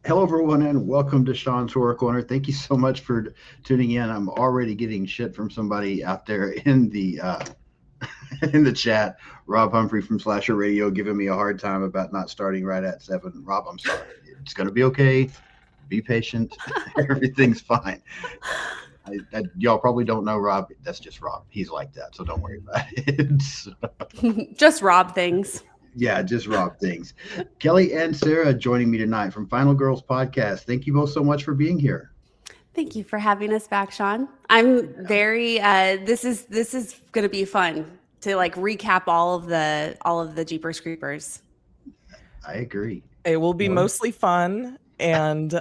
Hello, everyone, and welcome to Sean's Horror Corner. Thank you so much for tuning in. I'm already getting shit from somebody out there in the in the chat. Rob Humphrey from Slasher Radio giving me a hard time about not starting right at 7. Rob, I'm sorry. It's going to be okay. Be patient. Everything's fine. Y'all probably don't know Rob. That's just Rob. He's like that, so don't worry about it. Just Rob things. Yeah, just Rob things. Kelly and Sarah joining me tonight from Final Girls Podcast. Thank you both so much for being here. Thank you for having us back, Sean. I'm very this is going to be fun to like recap all of the Jeepers Creepers. I agree. It will be mostly fun, and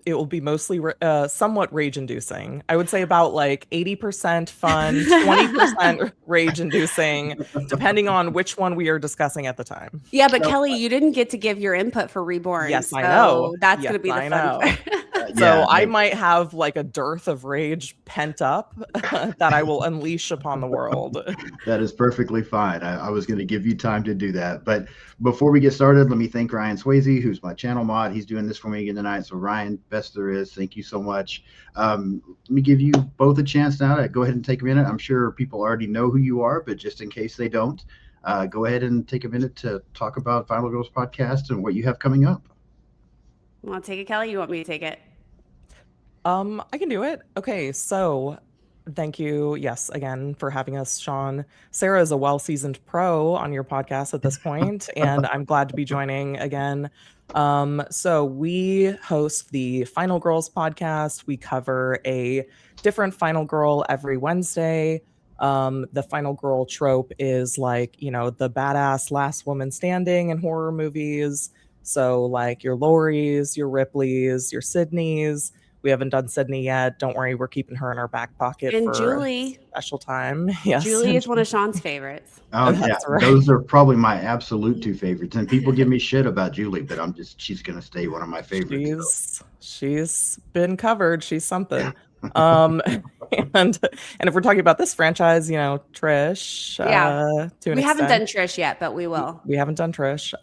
it will be mostly somewhat rage-inducing. I would say about like 80% fun, 20% rage-inducing, depending on which one we are discussing at the time. Yeah, but Kelly, you didn't get to give your input for Reborn. Yes, I know. That's going to be the fun part. So I might have like a dearth of rage pent up that I will unleash upon the world. That is perfectly fine. I was going to give you time to do that. But before we get started, let me thank Ryan Swayze, who's my channel mod. He's doing this for me again tonight. So Ryan, best there is. Thank you so much. Let me give you both a chance now to go ahead and take a minute. I'm sure people already know who you are, but just in case they don't, go ahead and take a minute to talk about Final Girls Podcast and what you have coming up. You want to take it, Kelly? You want me to take it? I can do it. Okay, so thank you, yes, again, for having us, Sean. Sarah is a well-seasoned pro on your podcast at this point, and I'm glad to be joining again. So we host the Final Girls podcast. We cover a different Final Girl every Wednesday. The Final Girl trope is like, you know, the badass last woman standing in horror movies. So like your Lauries, your Ripleys, your Sydneys. We haven't done Sydney yet. Don't worry, we're keeping her in our back pocket and for Julie. A special time. Yes, Julie is one of Sean's favorites. Oh yeah, right. Those are probably my absolute two favorites. And people give me shit about Julie, but she's gonna stay one of my favorites. She's been covered. She's something. And if we're talking about this franchise, you know, Trish. Yeah, we haven't done Trish yet, but we will. We haven't done Trish.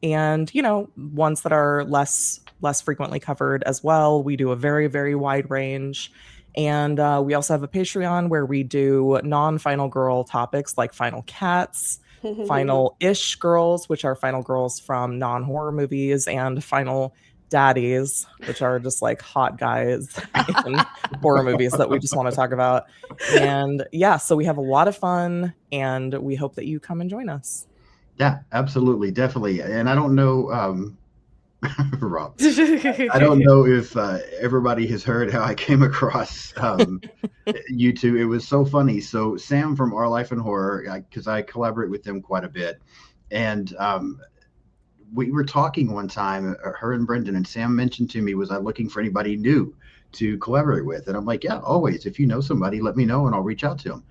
And you know, ones that are less frequently covered as well. We do a very, very wide range. And we also have a Patreon where we do non-Final Girl topics like Final Cats, Final-ish Girls, which are Final Girls from non-horror movies, and Final Daddies, which are just like hot guys in horror movies that we just want to talk about. And yeah, so we have a lot of fun, and we hope that you come and join us. Yeah, absolutely. Definitely. And I don't know... Rob, I don't know if everybody has heard how I came across you two. It was so funny. So Sam from Our Life in Horror, because I collaborate with them quite a bit, and we were talking one time, her and Brendan, and Sam mentioned to me, was I looking for anybody new to collaborate with? And I'm like, yeah, always. If you know somebody, let me know and I'll reach out to them.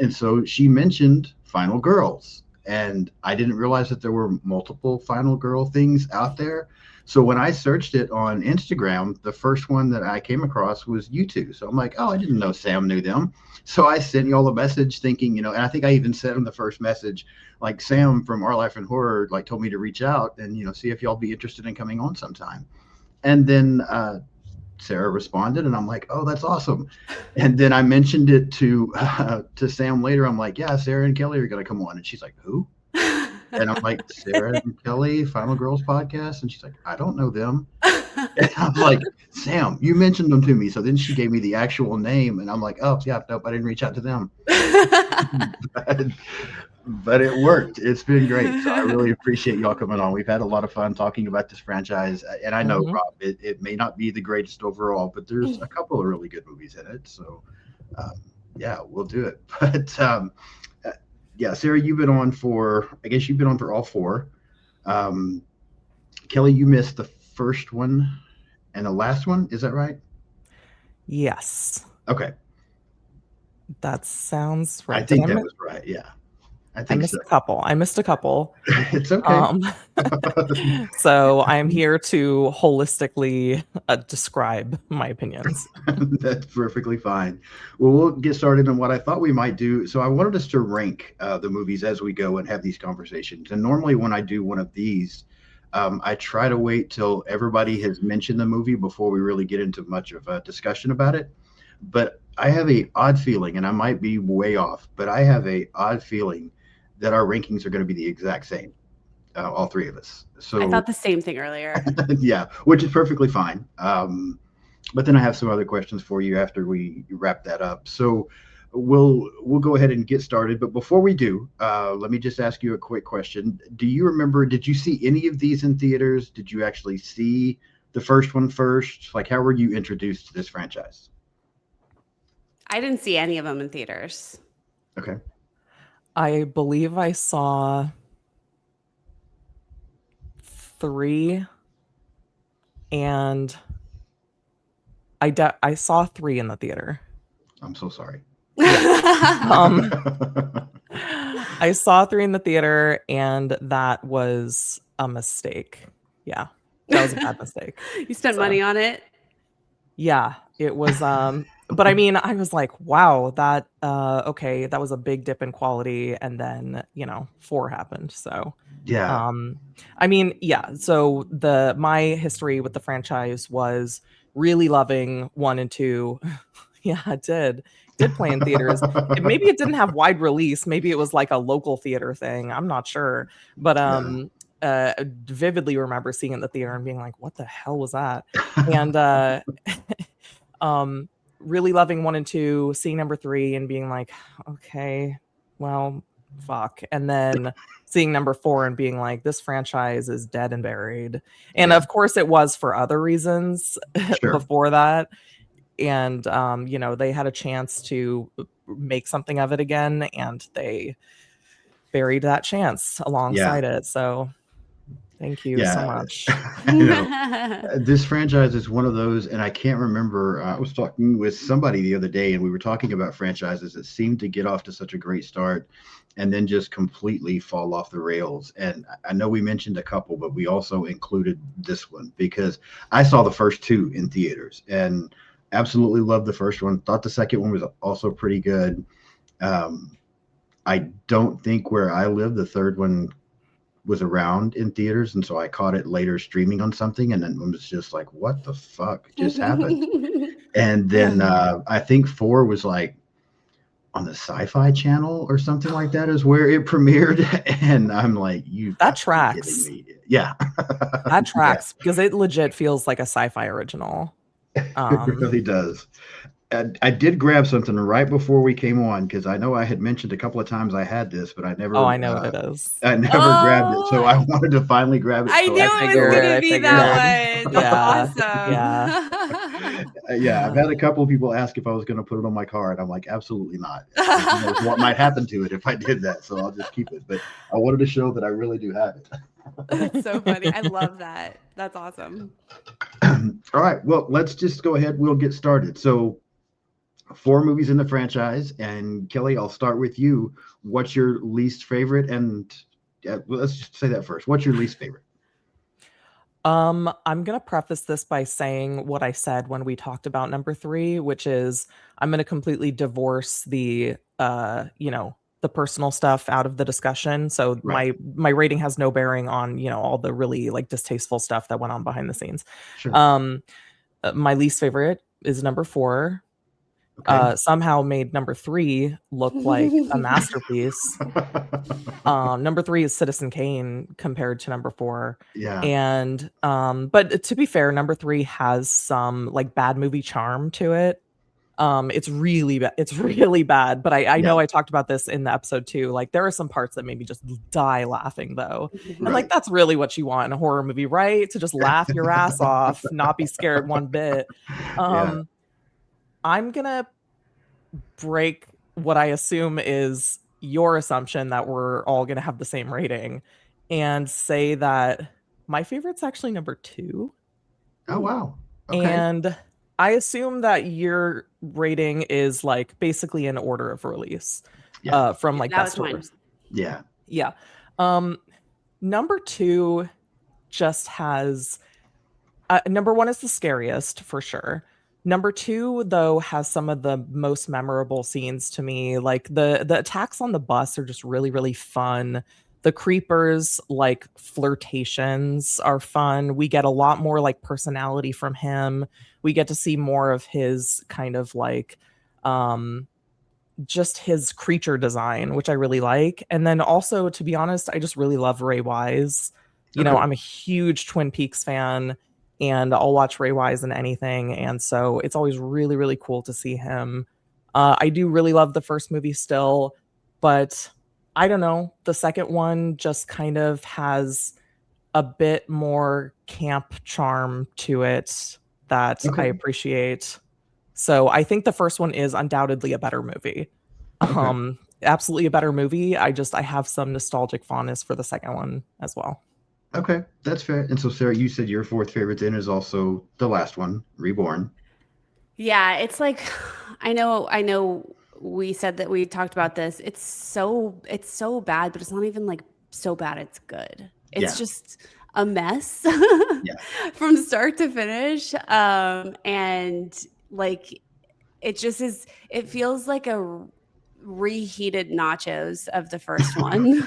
And so she mentioned Final Girls, and I didn't realize that there were multiple Final Girl things out there. So when I searched it on Instagram, the first one that I came across was you two. So I'm like, oh, I didn't know Sam knew them. So I sent y'all a message thinking, you know, and I think I even said in the first message, like, Sam from Our Life in Horror, like, told me to reach out and, you know, see if y'all be interested in coming on sometime. And then Sarah responded, and I'm like, oh, that's awesome. And then I mentioned it to Sam later. I'm like, yeah, Sarah and Kelly are going to come on. And she's like, who? And I'm like, Sarah and Kelly, Final Girls Podcast. And she's like, I don't know them. And I'm like, Sam, you mentioned them to me. So then she gave me the actual name. And I'm like, oh, yeah, nope, I didn't reach out to them. But it worked. It's been great. So I really appreciate y'all coming on. We've had a lot of fun talking about this franchise. And I know, Rob, it may not be the greatest overall, but there's a couple of really good movies in it. So, yeah, we'll do it. But yeah, Sarah, you've been on for all four. Kelly, you missed the first one and the last one. Is that right? Yes. Okay. That sounds right. I think that was right. Yeah. I missed a couple. It's okay. So I'm here to holistically describe my opinions. That's perfectly fine. Well, we'll get started on what I thought we might do. So I wanted us to rank the movies as we go and have these conversations. And normally when I do one of these, I try to wait till everybody has mentioned the movie before we really get into much of a discussion about it. But I have a odd feeling, and I might be way off, but I have a odd feeling that our rankings are going to be the exact same, all three of us. So I thought the same thing earlier. yeah, which is perfectly fine. But then I have some other questions for you after we wrap that up. So we'll go ahead and get started. But before we do, let me just ask you a quick question. Do you remember? Did you see any of these in theaters? Did you actually see the first one first? Like, how were you introduced to this franchise? I didn't see any of them in theaters. Okay. I believe I saw 3, and I saw 3 in the theater. I'm so sorry. I saw 3 in the theater, and that was a mistake. Yeah, that was a bad mistake. You spent money on it? Yeah, it was. But I mean, I was like, wow, that okay, that was a big dip in quality, and then 4 happened. So yeah. I mean, yeah. So my history with the franchise was really loving 1 and 2. Yeah, it did play in theaters. Maybe it didn't have wide release. Maybe it was like a local theater thing. I'm not sure. But vividly remember seeing it in the theater and being like, what the hell was that? And really loving 1 and 2, seeing number 3 and being like, okay, well, fuck. And then seeing number 4 and being like, this franchise is dead and buried. And of course it was for other reasons before that. And they had a chance to make something of it again, and they buried that chance alongside it. So thank you so much. This franchise is one of those, and I can't remember. I was talking with somebody the other day, and we were talking about franchises that seem to get off to such a great start and then just completely fall off the rails. And I know we mentioned a couple, but we also included this one because I saw the first 2 in theaters and absolutely loved the first one. Thought the second one was also pretty good. I don't think where I live, the third one was around in theaters, and so I caught it later streaming on something, and then was just like, what the fuck just happened? And then I think 4 was like on the Sci-Fi Channel or something like that is where it premiered, and I'm like, that tracks. Yeah. That tracks because it legit feels like a sci-fi original. It really does. I did grab something right before we came on because I know I had mentioned a couple of times I had this, but I never. Oh, I know what it is. I never grabbed it, so I wanted to finally grab it. I knew it was going to be that one. That's awesome. Yeah. I've had a couple of people ask if I was going to put it on my car, and I'm like, absolutely not. What might happen to it if I did that? So I'll just keep it. But I wanted to show that I really do have it. That's so funny. I love that. That's awesome. All right. Well, let's just go ahead. We'll get started. So 4 movies in the franchise, and Kelly, I'll start with you. What's your least favorite? And let's just say that first. What's your least favorite? I'm gonna preface this by saying what I said when we talked about number 3, which is I'm gonna completely divorce the the personal stuff out of the discussion. So my rating has no bearing on all the really like distasteful stuff that went on behind the scenes. Sure. My least favorite is number 4. Okay. Somehow made number 3 look like a masterpiece. Number 3 is Citizen Kane compared to number 4. Yeah. And but to be fair, number 3 has some like bad movie charm to it. It's really bad. It's really bad. But I know I talked about this in the episode too. Like there are some parts that made me just die laughing though. And like that's really what you want in a horror movie, right? To just laugh your ass off, not be scared one bit. I'm gonna break what I assume is your assumption that we're all gonna have the same rating and say that my favorite's actually number 2. Oh wow. Okay. And I assume that your rating is like basically in order of release from like best to worst. Yeah. Yeah. Number 2 just has number 1 is the scariest for sure. Number 2 though has some of the most memorable scenes to me. Like the attacks on the bus are just really, really fun. The creepers, like flirtations, are fun. We get a lot more like personality from him. We get to see more of his kind of like just his creature design, which I really like. And then also, to be honest, I just really love Ray Wise. You know, Okay. I'm a huge Twin Peaks fan, and I'll watch Ray Wise in anything. And so it's always really, really cool to see him. I do really love the first movie still, but I don't know. The second one just kind of has a bit more camp charm to it that I Okay. appreciate. So I think the first one is undoubtedly a better movie. Okay. Absolutely a better movie. I have some nostalgic fondness for the second one as well. Okay, that's fair. And so, Sarah, you said your fourth favorite then is also the last one, Reborn. Yeah, it's like I know we said that we talked about this. It's so bad, but it's not even like so bad it's good. Yeah. It's just a mess Yeah. from start to finish. And like it just is, it feels like a reheated nachos of the first one.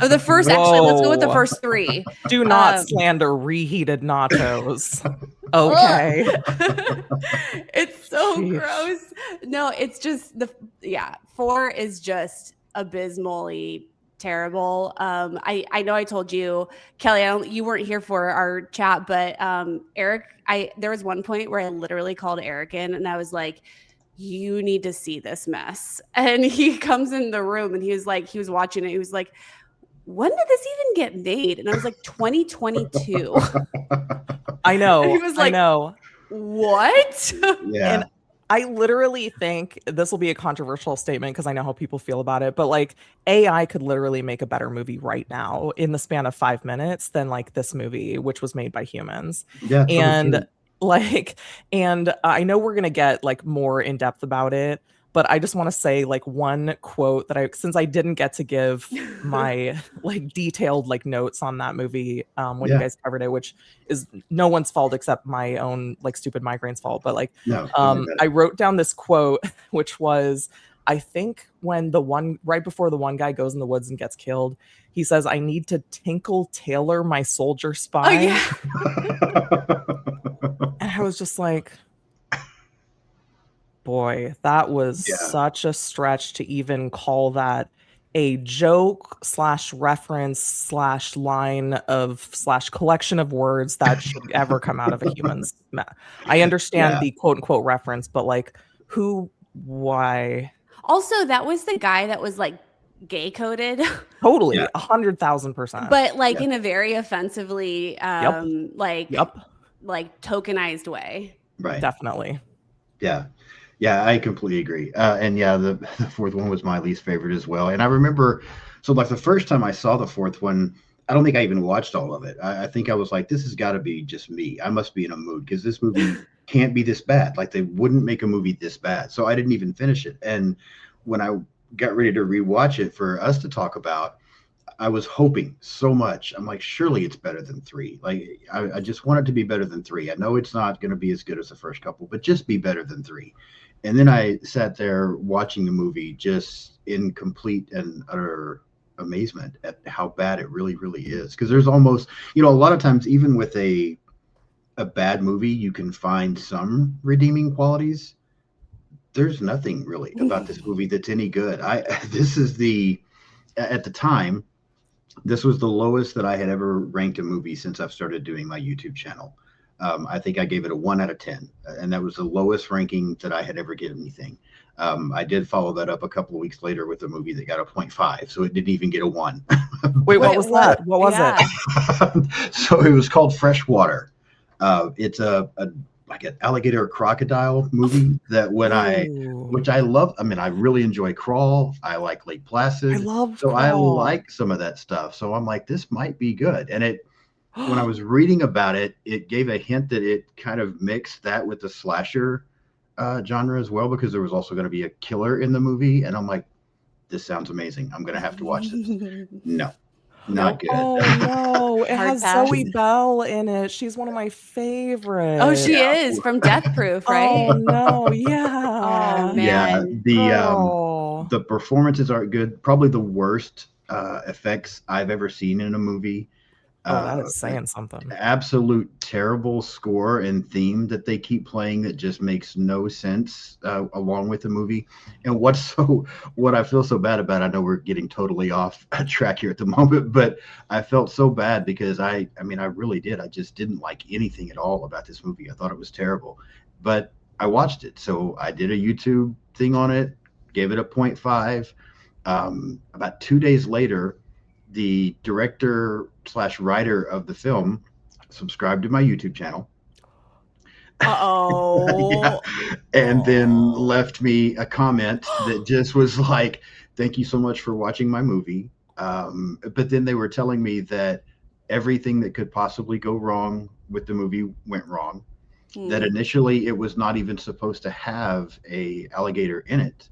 Of the first, actually, let's go with the Whoa. first three. Do not slander reheated nachos. Okay. It's so Sheesh. gross. No, it's just four is just abysmally terrible. I know I told you, Kelly, you weren't here for our chat, but Eric, there was one point where I literally called Eric in and I was like, you need to see this mess. And he comes in the room and he was watching it. He was like, when did this even get made? And I was like, 2022. I know. And he was like, I know. What? Yeah. And I literally think this will be a controversial statement because I know how people feel about it, but like AI could literally make a better movie right now in the span of 5 minutes than like this movie, which was made by humans. Yeah. Totally And true. and I know we're gonna get like more in depth about it, but I just want to say like one quote that since I didn't get to give my like detailed like notes on that movie when you guys covered it, which is no one's fault except my own like stupid migraine's fault. But like No, I wrote down this quote, which was, I think when right before the one guy goes in the woods and gets killed, he says, "I need to Tinkle Tailor my soldier spy." Oh, yeah. And I was just like, boy, that was such a stretch to even call that a joke / reference / line of / collection of words that should ever come out of a human's mouth. I understand the quote unquote reference, but like why? Also, that was the guy that was like gay coded. Totally, 100,000%. But like in a very offensively, like tokenized way. Right. Definitely. Yeah. Yeah, I completely agree. And yeah, the fourth one was my least favorite as well. And I remember, so like the first time I saw the fourth one, I don't think I even watched all of it. I think I was like, this has got to be just me. I must be in a mood because this movie can't be this bad. Like they wouldn't make a movie this bad. So I didn't even finish it. And when I got ready to rewatch it for us to talk about, I was hoping so much. I'm like, surely it's better than 3. Like I just want it to be better than 3. I know it's not going to be as good as the first couple, but just be better than 3. And then I sat there watching the movie just in complete and utter amazement at how bad it really, really is. Because there's almost, a lot of times, even with a bad movie, you can find some redeeming qualities. There's nothing really about this movie that's any good. At the time, this was the lowest that I had ever ranked a movie since I've started doing my YouTube channel. I think I gave it a 1 out of 10, and that was the lowest ranking that I had ever given anything. I did follow that up a couple of weeks later with a movie that got a 0.5, so it didn't even get a 1. Wait, what was that? What was it? So it was called Freshwater. It's like an alligator crocodile movie that which I love. I mean, I really enjoy Crawl. I like Lake Placid. I love Crawl. I like some of that stuff. So I'm like, this might be good. And when I was reading about it, it gave a hint that it kind of mixed that with the slasher genre as well, because there was also going to be a killer in the movie. And I'm like, this sounds amazing. I'm going to have to watch this. No, not good. Oh no, it has pass. Zoe Bell in it. She's one of my favorites. Oh, she is from Death Proof, right? Oh no, yeah. Oh man. Yeah, the performances aren't good. Probably the worst effects I've ever seen in a movie. Oh, that is saying something. Absolute terrible score and theme that they keep playing that just makes no sense along with the movie. And what I feel so bad about, I know we're getting totally off track here at the moment, but I felt so bad because I really did. I just didn't like anything at all about this movie. I thought it was terrible, but I watched it. So I did a YouTube thing on it, gave it a 0.5. About 2 days later, the director/writer of the film subscribed to my YouTube channel. Uh-oh. Yeah. And then left me a comment that just was like, thank you so much for watching my movie. But then they were telling me that everything that could possibly go wrong with the movie went wrong. That initially it was not even supposed to have a alligator in it.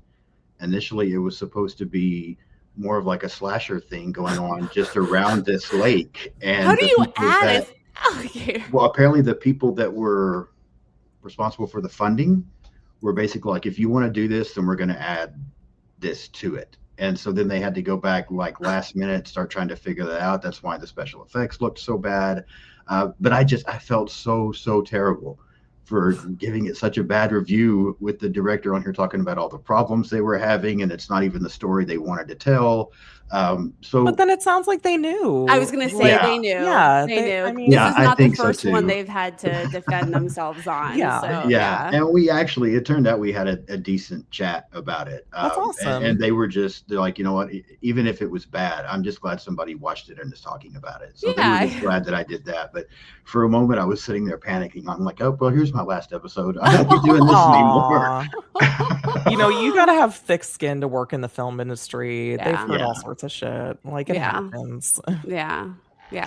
Initially it was supposed to be more of like a slasher thing going on just around this lake. And how do you add an alligator? Well, apparently the people that were responsible for the funding were basically like, if you want to do this, then we're going to add this to it. And so then they had to go back like last minute, start trying to figure that out. That's why the special effects looked so bad. But I felt so terrible for giving it such a bad review, with the director on here talking about all the problems they were having, and it's not even the story they wanted to tell. But then it sounds like they knew. I was going to say they knew. Yeah, they knew. I mean, this is not the so first too. one they've had to defend themselves on. Yeah. So, Yeah. And it turned out we had a decent chat about it. That's awesome. And they're like, you know what, even if it was bad, I'm just glad somebody watched it and is talking about it. So they were just glad that I did that. But for a moment I was sitting there panicking. I'm like, oh, well, here's my last episode. I won't be doing this anymore. You got to have thick skin to work in the film industry. They've heard all sorts of shit. Like, it happens. Yeah.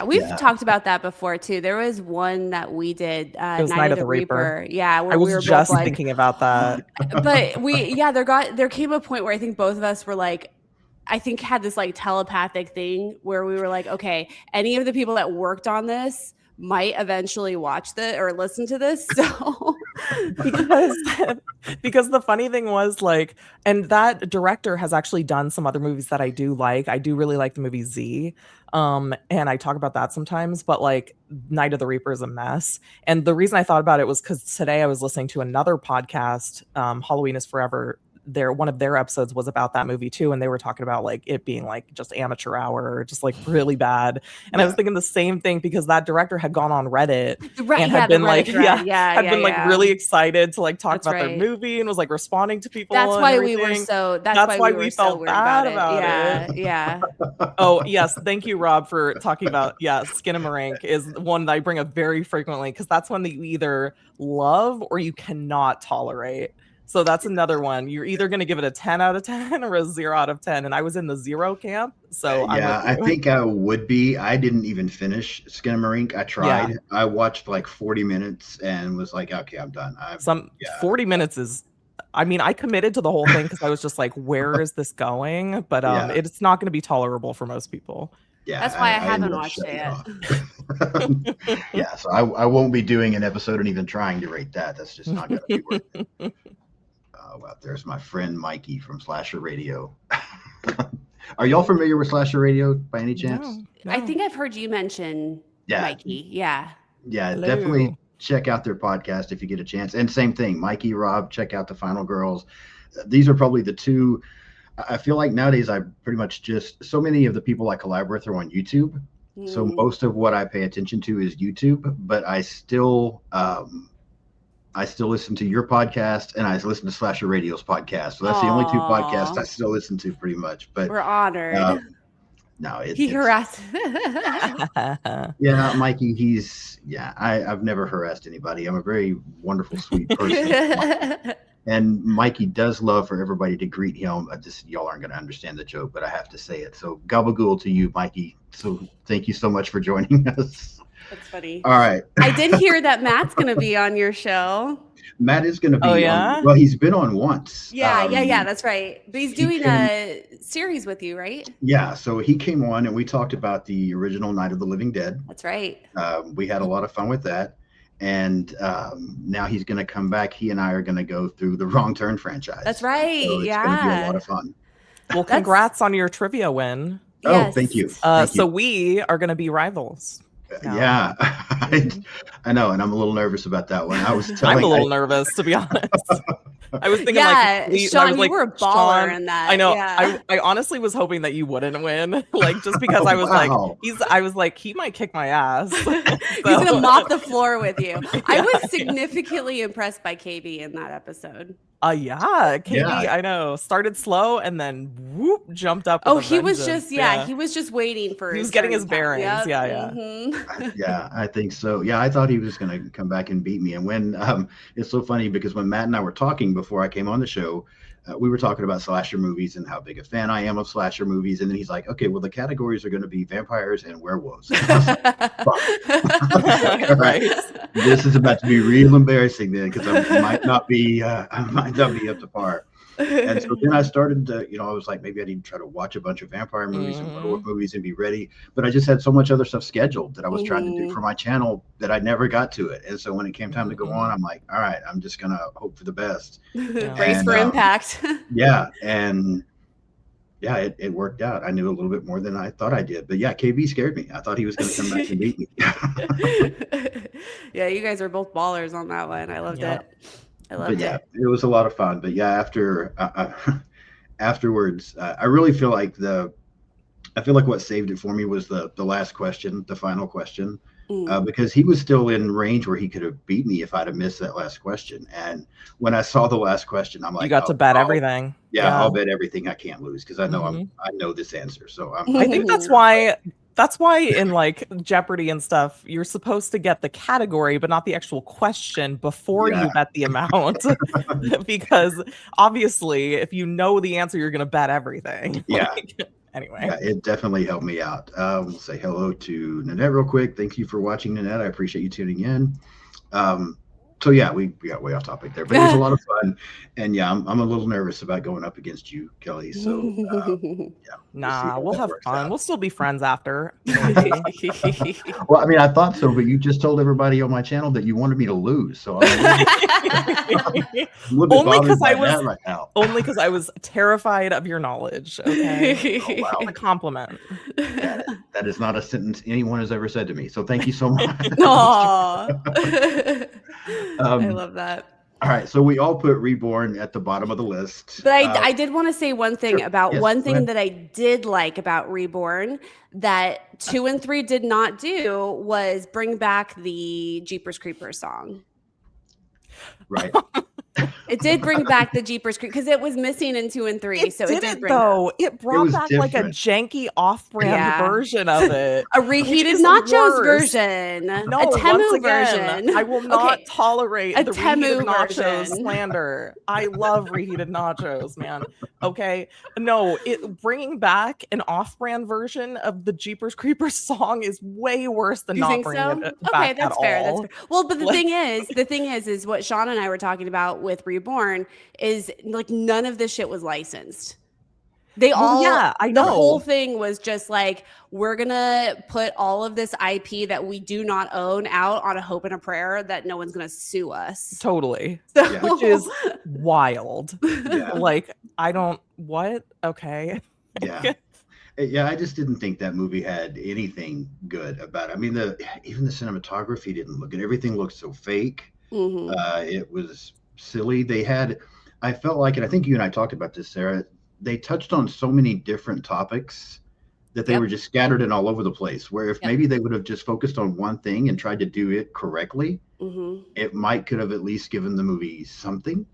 We've talked about that before too. There was one that we did, Night of the Reaper. Yeah, where we were just thinking about that. But there came a point where I think both of us were like, I think had this like telepathic thing where we were like, okay, any of the people that worked on this might eventually watch this or listen to this. So because the funny thing was, like, and that director has actually done some other movies that I do like. I do really like the movie Z. And I talk about that sometimes, but like Night of the Reaper is a mess. And the reason I thought about it was because today I was listening to another podcast, Halloween is Forever. One of their episodes was about that movie too, and they were talking about like it being like just amateur hour, just like really bad. And I was thinking the same thing, because that director had gone on Reddit and had been like really excited to like talk about their movie and was like responding to people. That's why we were so. That's why we felt so bad about it. Yeah. Oh yes, thank you, Rob, for talking about Skinamarink is one that I bring up very frequently, because that's one that you either love or you cannot tolerate. So that's another one. You're either going to give it a 10 out of 10 or a 0 out of 10. And I was in the 0 camp. So I think I would be. I didn't even finish Skinamarink. I tried. I watched like 40 minutes and was like, okay, I'm done. 40 minutes is, I mean, I committed to the whole thing because I was just like, where is this going? But it's not going to be tolerable for most people. Yeah, that's why I haven't watched it yet. So I won't be doing an episode and even trying to rate that. That's just not going to be worth it. Well, there's my friend Mikey from Slasher Radio. Are y'all familiar with Slasher Radio by any chance? No. I think I've heard you mention Mikey. Yeah, Hello. Definitely check out their podcast if you get a chance. And same thing, Mikey, Rob, check out The Final Girls. These are probably the two. I feel like nowadays I pretty much just, so many of the people I collaborate with are on YouTube. So most of what I pay attention to is YouTube, but I still listen to your podcast, and I listen to Slasher Radio's podcast. So that's the only two podcasts I still listen to pretty much. But we're honored. He harassed. Mikey, I've never harassed anybody. I'm a very wonderful, sweet person. And Mikey does love for everybody to greet him. Y'all aren't going to understand the joke, but I have to say it. So gabagool to you, Mikey. So thank you so much for joining us. That's funny. All right. I did hear that Matt's going to be on your show. Matt is going to be on. Well, he's been on once. Yeah, that's right. But he's doing a series with you, right? Yeah, so he came on and we talked about the original Night of the Living Dead. That's right. We had a lot of fun with that. And now he's going to come back. He and I are going to go through the Wrong Turn franchise. That's right. So it's going to be a lot of fun. Well, congrats on your trivia win. Oh, thank you. Thank So you. we are going to be rivals. now. Yeah, Mhm. I know, and I'm a little nervous about that one. I was I'm a telling, little nervous, to be honest. I was thinking Yeah, and I Sean, was you like, were a baller Sean, in I that. know. Yeah. I honestly was hoping that you wouldn't win, like just because I was like, wow. I was like, he might kick my ass. He's gonna mop the floor with you. I Yeah, was significantly impressed by KB in that episode. yeah, KB, Yeah, I know, started slow and then whoop, jumped up with Oh, a he was vengeance. just he was just waiting for He his was getting turn his to count. bearings. Yep. Yeah. yeah, I think so. Yeah, I thought he was going to come back and beat me. And when it's so funny because when Matt and I were talking before I came on the show, we were talking about slasher movies and how big a fan I am of slasher movies. And then he's like, "Okay, well, the categories are going to be vampires and werewolves." And I was like, "Fuck." Right. This is about to be real embarrassing then because I might not be up to par. And so then I started to, I was like, maybe I need to try to watch a bunch of vampire movies and werewolf movies and be ready. But I just had so much other stuff scheduled that I was trying to do for my channel that I never got to it. And so when it came time to go on, I'm like, all right, I'm just going to hope for the best. Brace for impact. Yeah. And yeah, it worked out. I knew a little bit more than I thought I did. But yeah, KB scared me. I thought he was going to come back and beat me. Yeah, you guys are both ballers on that one. I loved it. I loved it. It was a lot of fun. But yeah, afterwards, I really feel like what saved it for me was the last question, the final question, because he was still in range where he could have beat me if I'd have missed that last question. And when I saw the last question, I'm like, you got to bet everything. Yeah, I'll bet everything I can't lose because I know I know this answer. So I think that's why in like Jeopardy and stuff, you're supposed to get the category, but not the actual question before you bet the amount. Because obviously, if you know the answer, you're going to bet everything. Yeah. Anyway. Yeah, it definitely helped me out. We'll say hello to Nanette real quick. Thank you for watching, Nanette. I appreciate you tuning in. So yeah, we got way off topic there, but it was a lot of fun. And yeah, I'm a little nervous about going up against you, Kelly. So yeah, we'll have fun. We'll still be friends after. Well, I mean, I thought so, but you just told everybody on my channel that you wanted me to lose. So I'm only because I was terrified of your knowledge. Okay, oh, wow. A compliment. That is not a sentence anyone has ever said to me. So thank you so much. I love that. All right, so we all put Reborn at the bottom of the list. But I did want to say one thing about one thing ahead. that I did like about Reborn that 2 and 3 did not do was bring back the Jeepers Creepers song. Right. It did bring back the Jeepers Creepers because it was missing in 2 and 3. So it did bring it brought back different. Like a janky off-brand version of it. A reheated nachos version. No, a Temu version. I will not tolerate a the Temu reheated nachos version. slander. I love reheated nachos, man. Okay. No, bringing back an off-brand version of the Jeepers Creepers song is way worse than not bringing it back that's at fair. all. That's fair. Well, but the thing is what Sean and I were talking about with Reborn is like none of this shit was licensed. I know. The whole thing was just like, we're gonna put all of this IP that we do not own out on a hope and a prayer that no one's gonna sue us. Totally. So, which is wild. Yeah. Like, what? Okay. Yeah. Yeah, I just didn't think that movie had anything good about it. I mean, even the cinematography didn't look good. Everything looked so fake. It was silly. I felt like, and I think you and I talked about this, Sarah, they touched on so many different topics that they were just scattered and all over the place, where if maybe they would have just focused on one thing and tried to do it correctly, it could have at least given the movie something.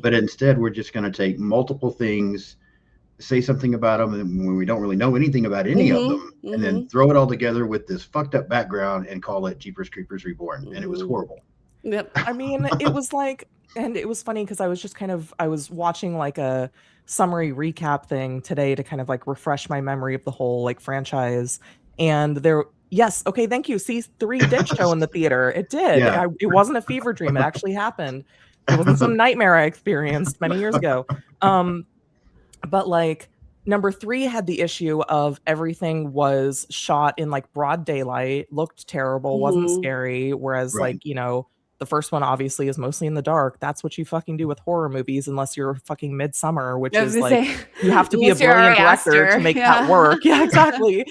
But instead, we're just going to take multiple things, say something about them when we don't really know anything about any of them, and then throw it all together with this fucked up background and call it Jeepers Creepers Reborn. And it was horrible. Yep. I mean, it was like, and it was funny because I was watching like a summary recap thing today to kind of like refresh my memory of the whole like franchise. And thank you. C3 did show in the theater. It did. Yeah. It wasn't a fever dream. It actually happened. It wasn't some nightmare I experienced many years ago. But like number 3 had the issue of everything was shot in like broad daylight, looked terrible, wasn't scary. Whereas like, The first one obviously is mostly in the dark. That's what you fucking do with horror movies, unless you're fucking Midsummer, which is like you have to be a brilliant director to make that work. Yeah, exactly.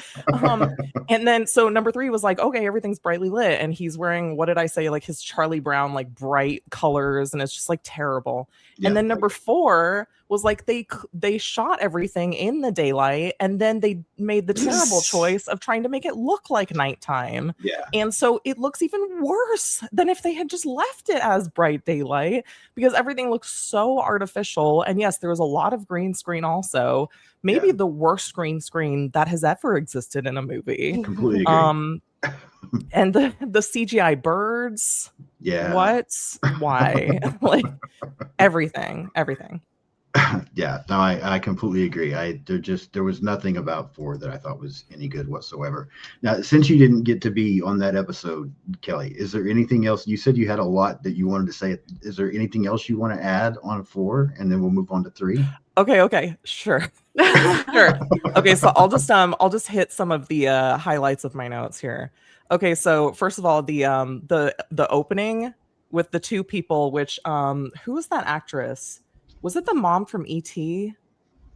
And then so number 3 was like, okay, everything's brightly lit, and he's wearing, what did I say, like his Charlie Brown like bright colors, and it's just like terrible. Yeah, and then number 4 was like they shot everything in the daylight, and then they made the terrible choice of trying to make it look like nighttime. Yeah. And so it looks even worse than if they had just left it as bright daylight, because everything looks so artificial. And yes, there was a lot of green screen also. Maybe the worst green screen that has ever existed in a movie. Completely agree. And the CGI birds. Yeah. What? Why? Like everything. Yeah, no, I completely agree. There was nothing about 4 that I thought was any good whatsoever. Now, since you didn't get to be on that episode, Kelly, is there anything else? You said you had a lot that you wanted to say. Is there anything else you want to add on 4, and then we'll move on to 3? Okay, sure. Sure. Okay, so I'll just hit some of the highlights of my notes here. Okay, so first of all, the opening with the 2 people, which who was that actress? Was it the mom from E.T.?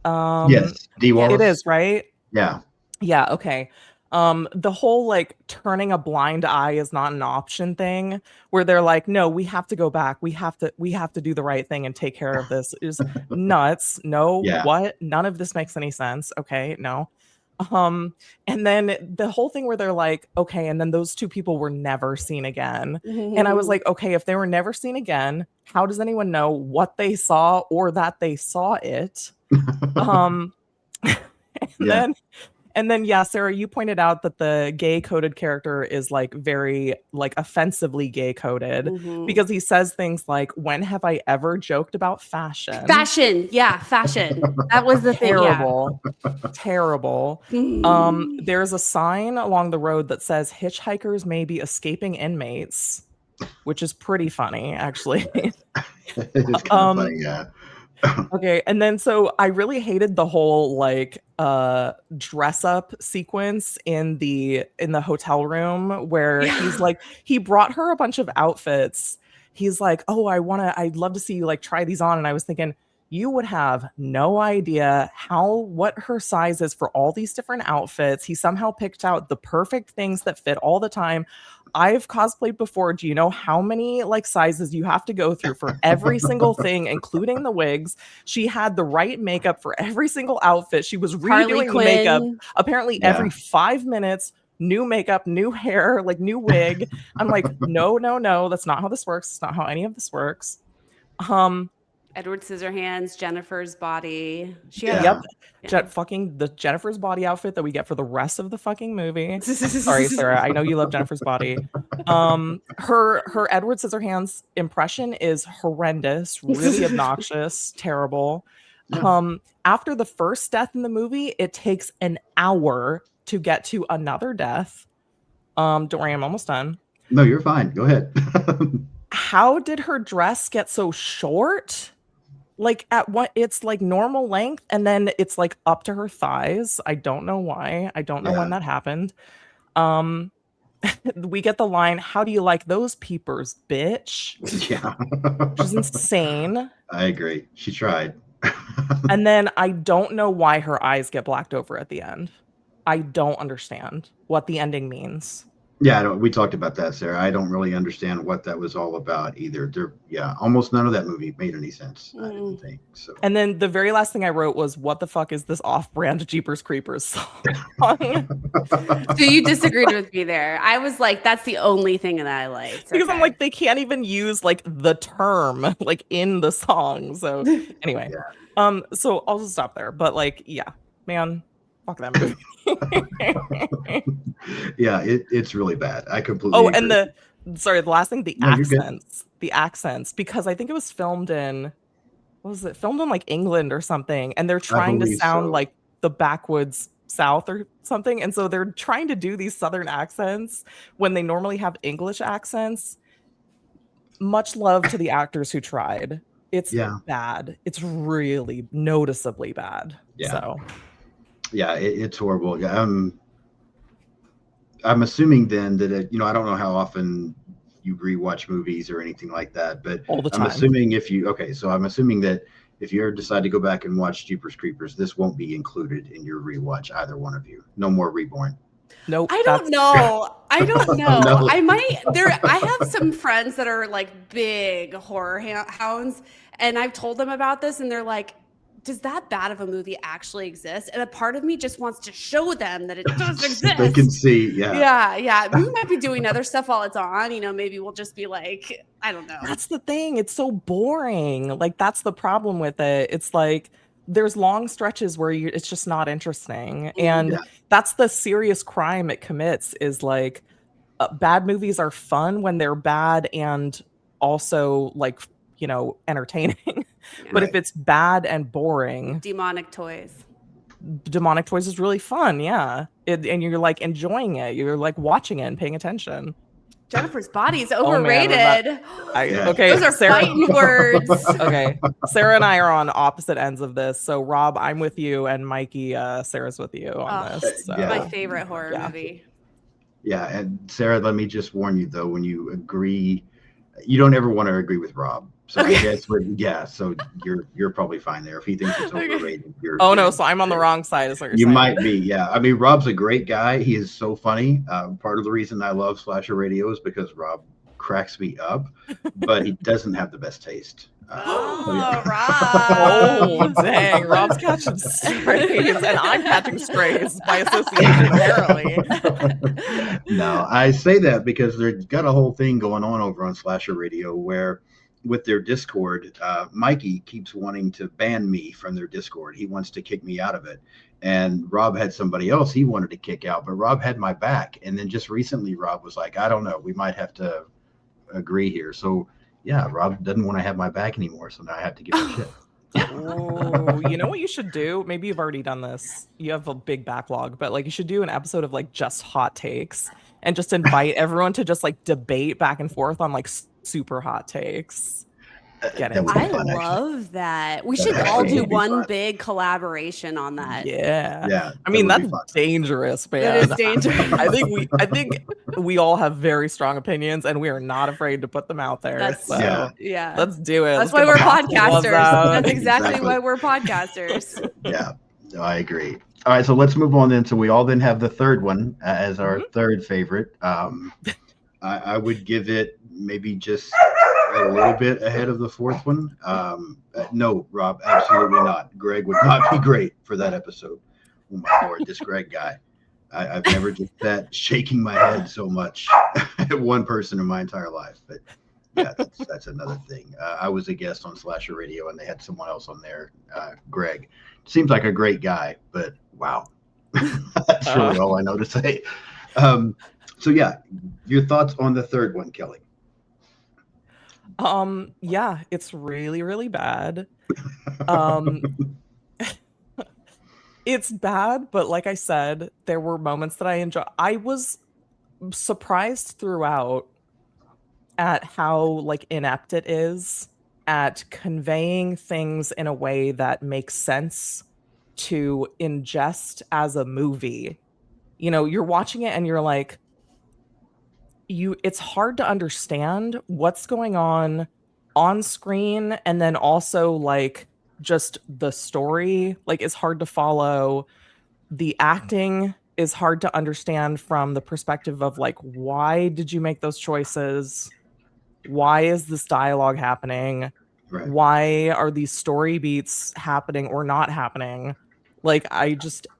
Yes, Dee Wallace. It is, right? Yeah. Yeah, okay. The whole like turning a blind eye is not an option thing, where they're like, no, we have to go back. We have to do the right thing and take care of this. Is nuts. No, what? None of this makes any sense. Okay, no. And then the whole thing where they're like, okay, and then those 2 people were never seen again. And I was like, okay, if they were never seen again, how does anyone know what they saw or that they saw it? And then, yeah, Sarah, you pointed out that the gay coded character is like very like offensively gay coded because he says things like, when have I ever joked about fashion? Yeah, fashion. That was the thing. Terrible. There's a sign along the road that says hitchhikers may be escaping inmates, which is pretty funny, actually. It's kind of funny, yeah. Okay, and then so I really hated the whole like dress up sequence in the hotel room where he's like, he brought her a bunch of outfits. He's like, oh, I'd love to see you like try these on. And I was thinking, you would have no idea what her size is for all these different outfits. He somehow picked out the perfect things that fit all the time. I've cosplayed before. Do you know how many like sizes you have to go through for every single thing, including the wigs? She had the right makeup for every single outfit. She was redoing the makeup apparently every 5 minutes. New makeup, new hair, like new wig. I'm like, no, that's not how this works. It's not how any of this works. Edward Scissorhands, Jennifer's body. The Jennifer's body outfit that we get for the rest of the fucking movie. Sorry, Sarah. I know you love Jennifer's body. Her Edward Scissorhands impression is horrendous, really obnoxious, terrible. After the first death in the movie, it takes an hour to get to another death. Don't worry, I'm almost done. No, you're fine. Go ahead. How did her dress get so short? Like it's like normal length, and then it's like up to her thighs. I don't know why. I don't know when that happened. We get the line, how do you like those peepers, bitch? Yeah. Which is insane. I agree. She tried. And then I don't know why her eyes get blacked over at the end. I don't understand what the ending means. Yeah, we talked about that, Sarah. I don't really understand what that was all about either. Almost none of that movie made any sense, I didn't think. So. And then the very last thing I wrote was, what the fuck is this off-brand Jeepers Creepers song? So you disagreed with me there. I was like, that's the only thing that I liked. Because I'm like, they can't even use like the term like in the song. So anyway, so I'll just stop there. But like, yeah, man, fuck that movie. Yeah, it's really bad. I completely agree. And the last thing, the accents, because I think it was filmed in like England or something, and they're trying to sound like the backwoods South or something, and so they're trying to do these Southern accents when they normally have English accents. Much love to the actors who tried. It's bad. It's really noticeably bad. So yeah, it's horrible. I'm assuming then that I don't know how often you rewatch movies or anything like that. But all the I'm time. assuming so I'm assuming that if you ever decide to go back and watch Jeepers Creepers, this won't be included in your rewatch, either one of you. No more Reborn. Nope. I don't know. I don't know. No. I have some friends that are like big horror hounds, and I've told them about this, and they're like, does that bad of a movie actually exist? And a part of me just wants to show them that it does exist. They can see, Yeah. We might be doing other stuff while it's on. Maybe we'll just be like, I don't know. That's the thing. It's so boring. Like, that's the problem with it. It's like there's long stretches where it's just not interesting. And that's the serious crime it commits, is like bad movies are fun when they're bad and also like, entertaining. But if it's bad and boring, Demonic Toys is really fun. Yeah. And you're like enjoying it. You're like watching it and paying attention. Jennifer's Body is overrated. Okay, those are fighting words. Okay, Sarah and I are on opposite ends of this. So Rob, I'm with you, and Mikey, Sarah's with you on this. So. My favorite horror movie. Yeah, and Sarah, let me just warn you though, when you agree, you don't ever want to agree with Rob. So I guess so you're probably fine there. If he thinks it's overrated, no, so I'm on the wrong side, is what you're saying. You might be, yeah. I mean, Rob's a great guy. He is so funny. Part of the reason I love Slasher Radio is because Rob cracks me up, but he doesn't have the best taste. Rob! Oh, dang! Rob's catching strays, and I'm catching strays by association, apparently. No, I say that because they've got a whole thing going on over on Slasher Radio where, with their Discord, Mikey keeps wanting to ban me from their Discord. He wants to kick me out of it. And Rob had somebody else he wanted to kick out, but Rob had my back. And then just recently, Rob was like, I don't know, we might have to agree here. So yeah, Rob doesn't want to have my back anymore. So now I have to give him shit. Oh, you know what you should do? Maybe you've already done this. You have a big backlog, but like you should do an episode of like just hot takes and just invite everyone to just like debate back and forth on like super hot takes. I love that. We should all do one big collaboration on that. Yeah. I mean, that's dangerous, man. It is dangerous. I think we all have very strong opinions, and we are not afraid to put them out there. Let's do it. That's why we're podcasters. That's exactly why we're podcasters. Yeah, no, I agree. All right, so let's move on then. So we all then have the third one as our third favorite. I would give it maybe just a little bit ahead of the fourth one. No, Rob, absolutely not. Greg would not be great for that episode. Oh my Lord, this Greg guy. I've never just sat shaking my head so much at one person in my entire life. But yeah, that's another thing. I was a guest on Slasher Radio, and they had someone else on there, Greg. Seems like a great guy, but wow. That's really all I know to say. So yeah, your thoughts on the third one, Kelly? Yeah, it's really, really bad. It's bad, but like I said, there were moments that I enjoyed. I was surprised throughout at how like inept it is at conveying things in a way that makes sense to ingest as a movie. You're watching it and you're like, it's hard to understand what's going on screen, and then also like just the story like is hard to follow. The acting is hard to understand from the perspective of like, why did you make those choices? Why is this dialogue happening? Right. Why are these story beats happening or not happening? Like,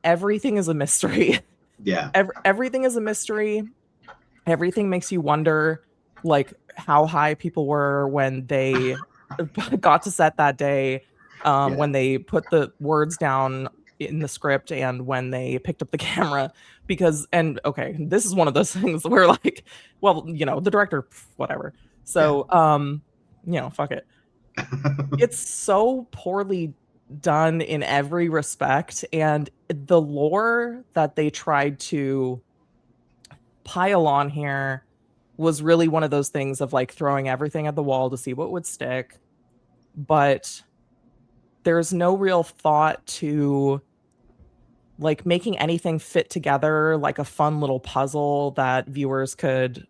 everything is a mystery. Yeah. Everything is a mystery. Everything makes you wonder, like, how high people were when they got to set that day, when they put the words down in the script and when they picked up the camera. This is one of those things where, like, well, the director, whatever. So, fuck it. It's so poorly done in every respect, and the lore that they tried to pile on here was really one of those things of like throwing everything at the wall to see what would stick, but there's no real thought to like making anything fit together like a fun little puzzle that viewers could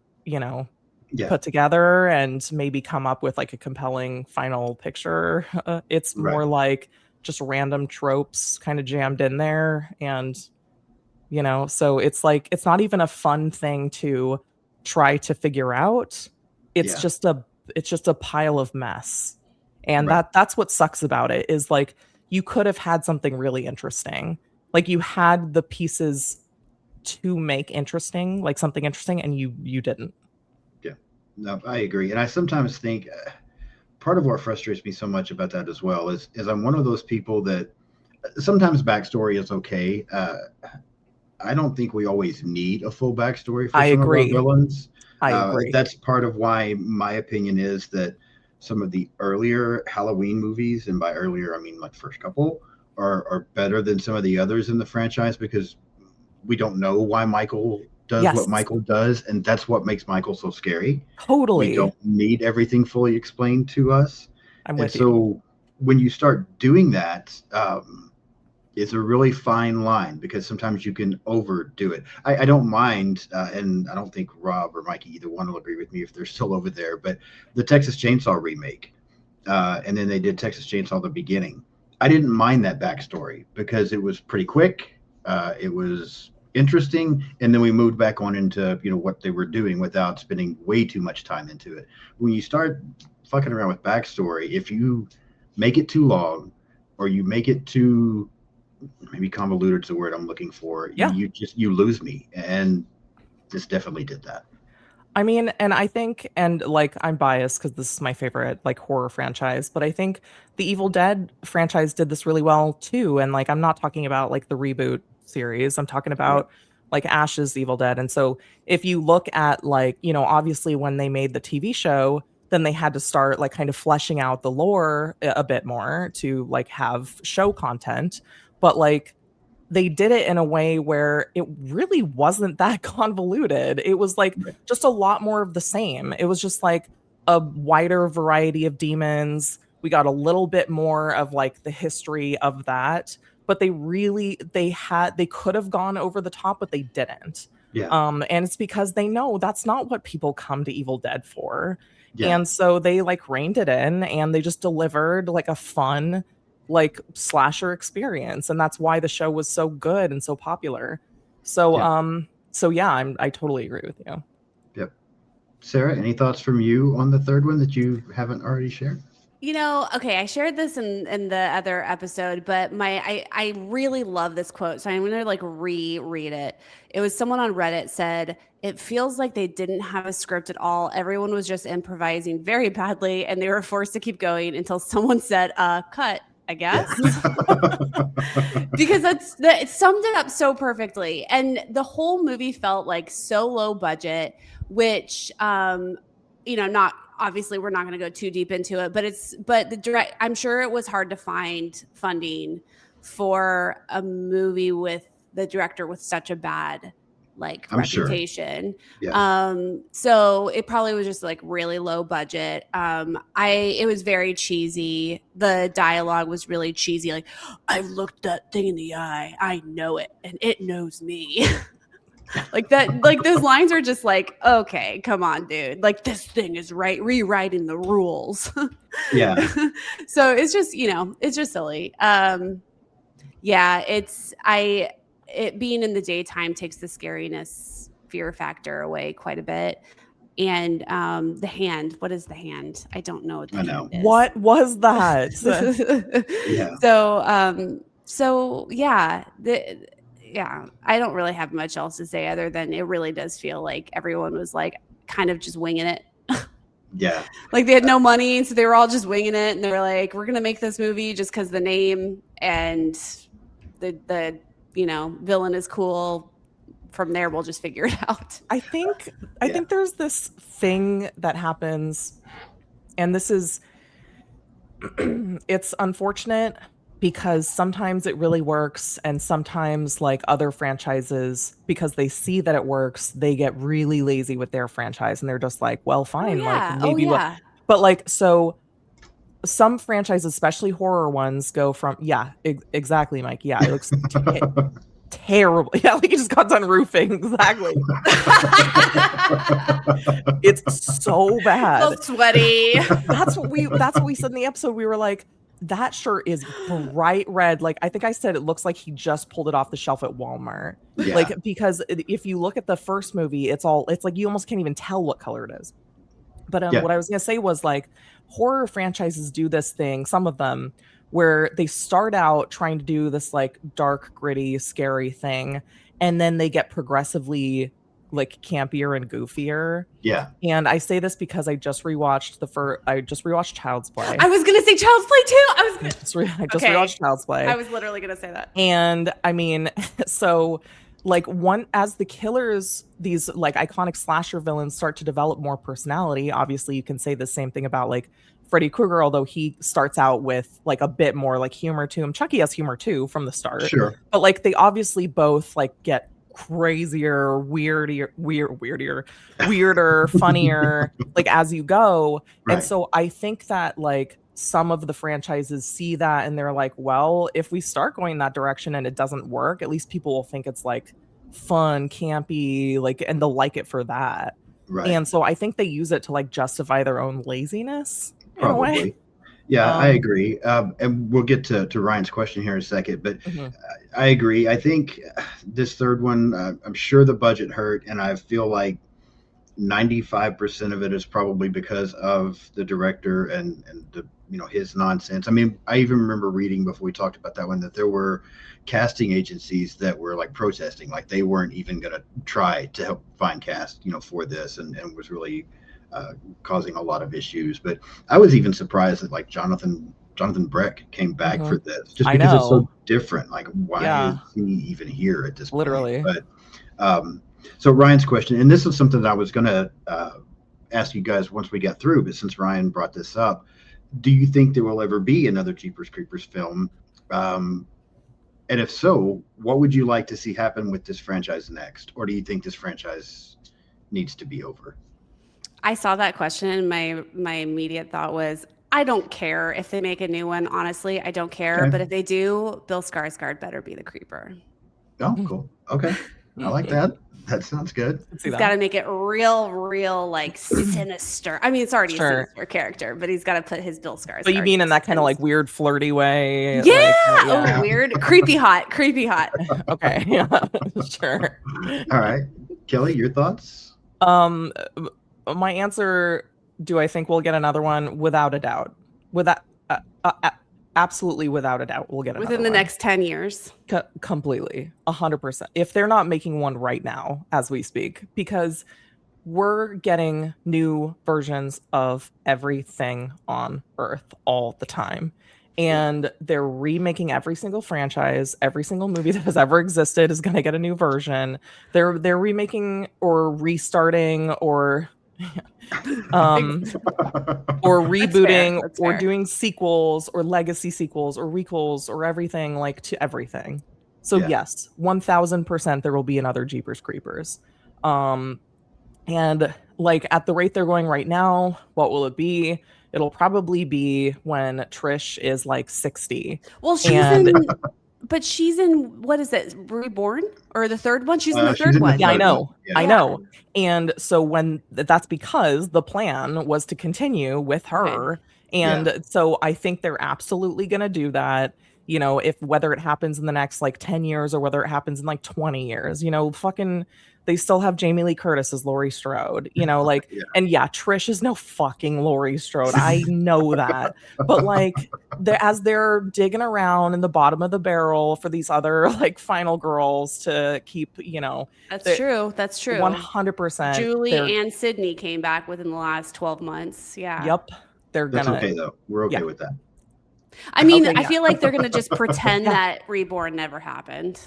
put together and maybe come up with like a compelling final picture. It's more like just random tropes kind of jammed in there. And, you know, so it's like, it's not even a fun thing to try to figure out. It's just a pile of mess. And that's what sucks about it, is like, you could have had something really interesting. Like, you had the pieces to make interesting, like something interesting, and you didn't. Yeah, no, I agree. And I sometimes think part of what frustrates me so much about that as well is I'm one of those people that sometimes backstory is okay. I don't think we always need a full backstory for some of our villains. I agree. That's part of why my opinion is that some of the earlier Halloween movies, and by earlier I mean like first couple, are better than some of the others in the franchise, because we don't know why Michael does what Michael does, and that's what makes Michael so scary. Totally. We don't need everything fully explained to us. I'm with you. So when you start doing that, it's a really fine line, because sometimes you can overdo it. I don't mind, and I don't think Rob or Mikey, either one, will agree with me if they're still over there, but the Texas Chainsaw remake, and then they did Texas Chainsaw the beginning. I didn't mind that backstory because it was pretty quick. It was interesting, and then we moved back on into what they were doing without spending way too much time into it. When you start fucking around with backstory, if you make it too long, or you make it too maybe convoluted is the word I'm looking for, you lose me, and this definitely did that. I mean, and I think, and like, I'm biased because this is my favorite like horror franchise, but I think the Evil Dead franchise did this really well too. And like, I'm not talking about like the reboot series, I'm talking about like Ash's Evil Dead. And so if you look at like, obviously when they made the TV show, then they had to start like kind of fleshing out the lore a bit more to like have show content. But like, they did it in a way where it really wasn't that convoluted. It was like just a lot more of the same. It was just like a wider variety of demons. We got a little bit more of like the history of that, but they could have gone over the top, but they didn't. And it's because they know that's not what people come to Evil Dead for. And so they like reined it in, and they just delivered like a fun like slasher experience, and that's why the show was so good and so popular. So I totally agree with you. Yep. Sarah, any thoughts from you on the third one that you haven't already shared? Okay, I shared this in the other episode, but I really love this quote, so I'm gonna like reread it. It was someone on Reddit said, "It feels like they didn't have a script at all. Everyone was just improvising very badly, and they were forced to keep going until someone said, cut, I guess." Because it summed it up so perfectly. And the whole movie felt like so low budget, which, not obviously we're not going to go too deep into it, but I'm sure it was hard to find funding for a movie with the director with such a bad reputation. Sure. So it probably was just like really low budget. It was very cheesy. The dialogue was really cheesy. Like, "I've looked that thing in the eye. I know it, and it knows me." Like that, like those lines are just like, okay, come on, dude. Like, this thing is rewriting the rules. So it's just, it's just silly. It being in the daytime takes the scariness, fear factor away quite a bit. And the hand, what is the hand? I don't know what the hand is. What was that? I don't really have much else to say other than it really does feel like everyone was like kind of just winging it. Like they had no money, so they were all just winging it, and they were like, "We're gonna make this movie just because the name and the villain is cool. From there, we'll just figure it out." I think there's this thing that happens, and this is it's unfortunate because sometimes it really works, and sometimes like other franchises, because they see that it works, they get really lazy with their franchise, and they're just like, well, fine, like maybe but like, so some franchises, especially horror ones, go from exactly, Mike, it looks terrible. Yeah, like he just got done roofing. Exactly. It's so bad. So sweaty. That's what we said in the episode. We were like, that shirt is bright red. Like, I think I said it looks like he just pulled it off the shelf at Walmart. Yeah. Like, because if you look at the first movie, it's like you almost can't even tell what color it is. But what I was gonna say was, like, horror franchises do this thing, some of them, where they start out trying to do this like dark, gritty, scary thing, and then they get progressively like campier and goofier. Yeah. And I say this because I just rewatched Child's Play. I was gonna say Child's Play too. I just okay. Rewatched Child's Play. I was literally gonna say that. And I mean, so like as the killers, these like iconic slasher villains start to develop more personality. Obviously, you can say the same thing about like Freddy Krueger, although he starts out with like a bit more like humor to him. Chucky has humor too from the start. Sure. But like they obviously both like get crazier, weirder, funnier, like as you go. Right. And so I think that like some of the franchises see that and they're like, well, if we start going that direction and it doesn't work, at least people will think it's like fun, campy, like, and they'll like it for that. Right. And so I think they use it to like justify their own laziness. Probably. Yeah, I agree. And we'll get to Ryan's question here in a second, but I agree. I think this third one, I'm sure the budget hurt, and I feel like 95% of it is probably because of the director and the, his nonsense. I mean, I even remember reading before we talked about that one that there were casting agencies that were like protesting, like they weren't even going to try to help find cast, for this, and was really causing a lot of issues. But I was even surprised that like Jonathan Breck came back for this, just because it's so different. Like, why is he even here at this point? Literally. But so Ryan's question, and this is something that I was going to ask you guys once we get through, but since Ryan brought this up, do you think there will ever be another Jeepers Creepers film? And if so, what would you like to see happen with this franchise next? Or do you think this franchise needs to be over? I saw that question and my immediate thought was, I don't care if they make a new one. Honestly, I don't care. Okay. But if they do, Bill Skarsgård better be the creeper. Oh, cool. Okay. I like that. That sounds good. He's got to make it real, like sinister. I mean, it's already a sinister character, but he's got to put his Bill Skarsgård. But you mean in that kind of like weird, flirty way? Yeah. Like, oh, weird, creepy hot. Okay. Yeah. Sure. All right, Kelly, your thoughts? My answer: do I think we'll get another one? Without a doubt. Absolutely, without a doubt, we'll get another within the next 10 years. Completely, 100%. If they're not making one right now, as we speak, because we're getting new versions of everything on Earth all the time, and they're remaking every single franchise. Every single movie that has ever existed is going to get a new version. They're remaking or restarting or or rebooting or doing sequels or legacy sequels or requels or everything, like, to everything. So yes, 1000% there will be another Jeepers Creepers. And like at the rate they're going right now, what will it be? It'll probably be when Trish is like 60. Well, she's in what is it? Reborn or the third one? She's in the third one. Yeah, I know. Yeah. I know. And so that's because the plan was to continue with her. Okay. And so I think they're absolutely going to do that. If whether it happens in the next like 10 years or whether it happens in like 20 years, they still have Jamie Lee Curtis as Laurie Strode, and Trish is no fucking Laurie Strode. I know that. But like, as they're digging around in the bottom of the barrel for these other like final girls to keep, That's true. 100%. Julie and Sydney came back within the last 12 months. Yeah. Yep. That's okay though. We're okay with that. I mean, I feel like they're going to just pretend that Reborn never happened.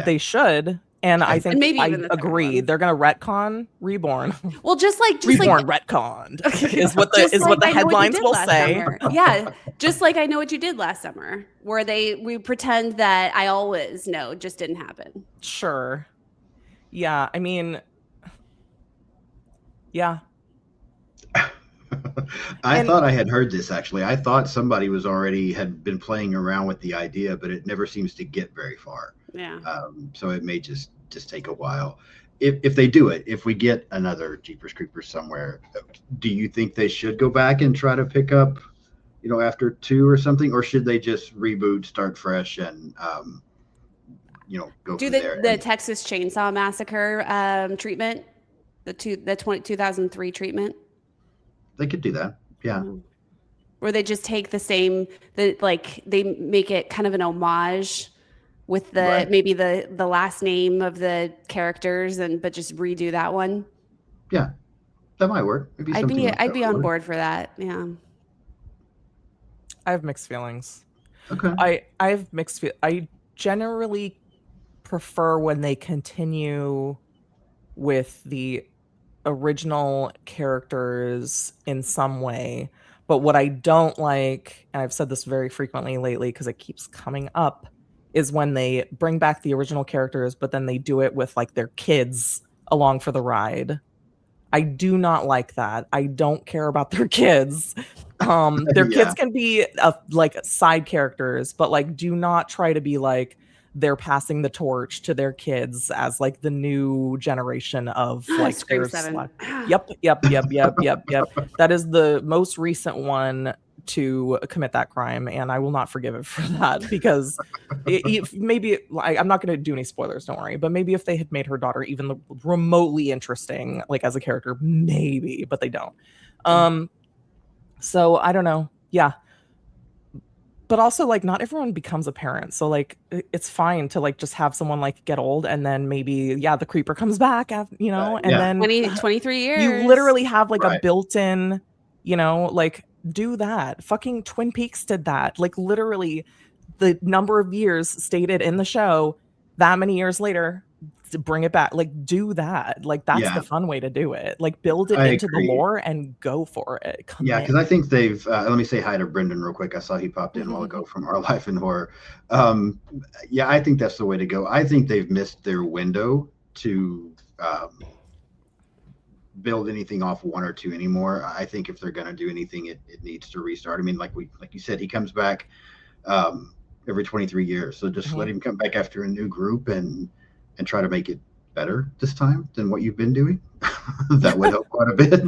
They should. And I think maybe I agree. They're going to retcon Reborn. Well, just Reborn retconned is what the headlines will say. Summer. Yeah, just like I Know What You Did Last Summer, where we pretend that I Always Know just didn't happen. Sure. Yeah, I mean, yeah. I thought I had heard this actually. I thought somebody had been playing around with the idea, but it never seems to get very far. Yeah. So it may just take a while. If they do it, if we get another Jeepers Creepers somewhere, do you think they should go back and try to pick up, after 2 or something, or should they just reboot, start fresh, and go Do from there? the Texas Chainsaw Massacre treatment, the 2003 treatment? They could do that, yeah. Where they just take they make it kind of an homage with maybe the last name of the characters, but just redo that one. Yeah, that might work. Maybe I'd be on board for that. Yeah. I have mixed feelings. Okay. I have mixed I generally prefer when they continue with the original characters in some way. But what I don't like, and I've said this very frequently lately because it keeps coming up, is when they bring back the original characters, but then they do it with like their kids along for the ride. I do not like that. I don't care about their kids. Their kids can be like side characters, but like do not try to be like they're passing the torch to their kids as like the new generation of like Scream 7. Yep. That is the most recent one to commit that crime, and I will not forgive it for that because I'm not going to do any spoilers, don't worry, but maybe if they had made her daughter even remotely interesting, like as a character, maybe, but they don't. So I don't know. Yeah. But also like not everyone becomes a parent. So like it's fine to like just have someone like get old and then maybe, the creeper comes back, and then 23 years. You literally have like a built-in, like do that. Fucking Twin Peaks did that. Like literally the number of years stated in the show, that many years later, to bring it back, like do that. Like that's the fun way to do it. Like build it into the lore and go for it. Because I think they've let me say hi to Brendan real quick. I saw he popped in a while ago from Our Life in Horror. I think that's the way to go. I think they've missed their window to build anything off 1 or 2 anymore. I think if they're going to do anything, it needs to restart. I mean, like you said, he comes back every 23 years. So just let him come back after a new group and try to make it better this time than what you've been doing. That would help quite a bit.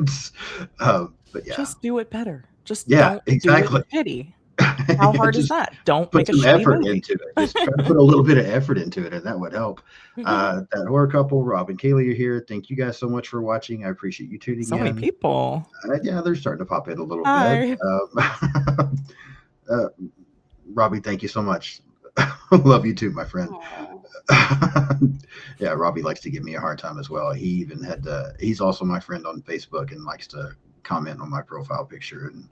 But just do it better. Just don't exactly. Do it with pity. How hard is that? Don't put make some effort into it. Just try to put a little bit of effort into it, and that would help. That horror couple, Rob and Kellie, are here. Thank you guys so much for watching. I appreciate you tuning in. So many people. They're starting to pop in a little bit. Robbie, thank you so much. Love you too, my friend. Robbie likes to give me a hard time as well. He even he's also my friend on Facebook and likes to comment on my profile picture. And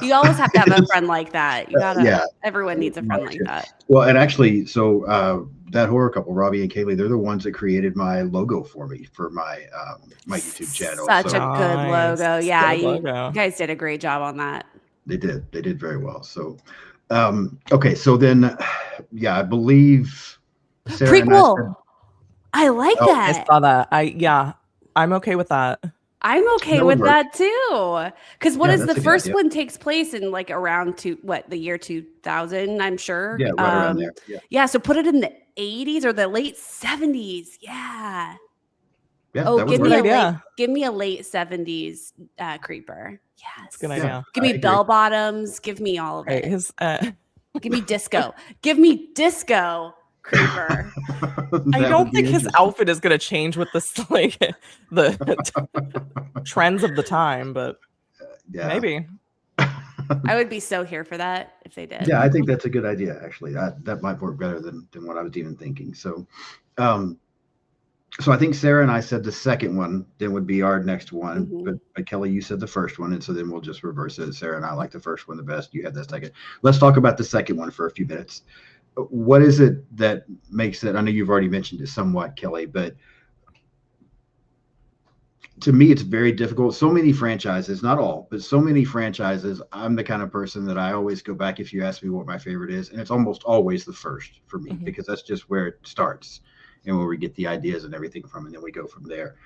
you always have to have a friend like that. You gotta. Everyone needs a friend like that. Well, and actually, so that horror couple, Robbie and Kellie, they're the ones that created my logo for me for my my YouTube channel. Such a good logo. Yeah, you guys did a great job on that. They did very well. So okay, so then I believe Sarah prequel. I like that. I saw that. I'm okay with that. I'm okay with that too. Because what is the first one takes place in like around the year 2000, I'm sure. Yeah, right around there. Yeah, so put it in the 80s or the late 70s. Yeah. Yeah, give me a late 70s creeper. Yes. That's a good idea. Give me bell bottoms. Give me all of it. Give me disco. Give me disco creeper. I don't think his outfit is going to change with this, like the trends of the time, but maybe. I would be so here for that if they did. Yeah, I think that's a good idea. Actually, that might work better than what I was even thinking. So, so I think Sarah and I said the second one then would be our next one, but Kellie, you said the first one, and so then we'll just reverse it. Sarah and I like the first one the best. You had the second. Let's talk about the second one for a few minutes. What is it that makes it? I know you've already mentioned it somewhat, Kellie, but to me, it's very difficult. So many franchises, not all, but so many franchises. I'm the kind of person that I always go back if you ask me what my favorite is, and it's almost always the first for me because that's just where it starts and where we get the ideas and everything from, and then we go from there.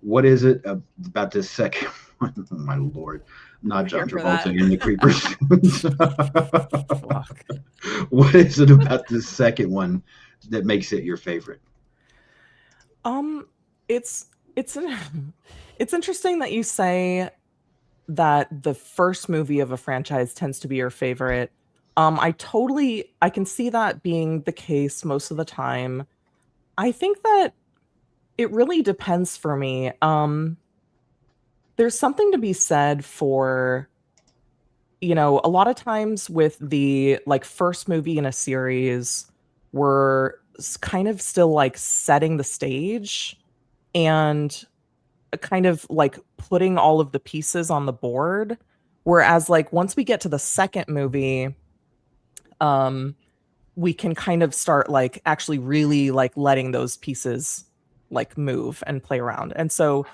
what is it about this second one? Oh my Lord, not John here for Travolta that. in the creepers. What is it about this second one that makes it your favorite? It's it's interesting that you say that the first movie of a franchise tends to be your favorite. I can see that being the case most of the time. I think that it really depends for me. There's something to be said for, a lot of times with the like first movie in a series, we're kind of still like setting the stage and kind of like putting all of the pieces on the board. Whereas like once we get to the second movie, we can kind of start like actually really like letting those pieces like move and play around. And so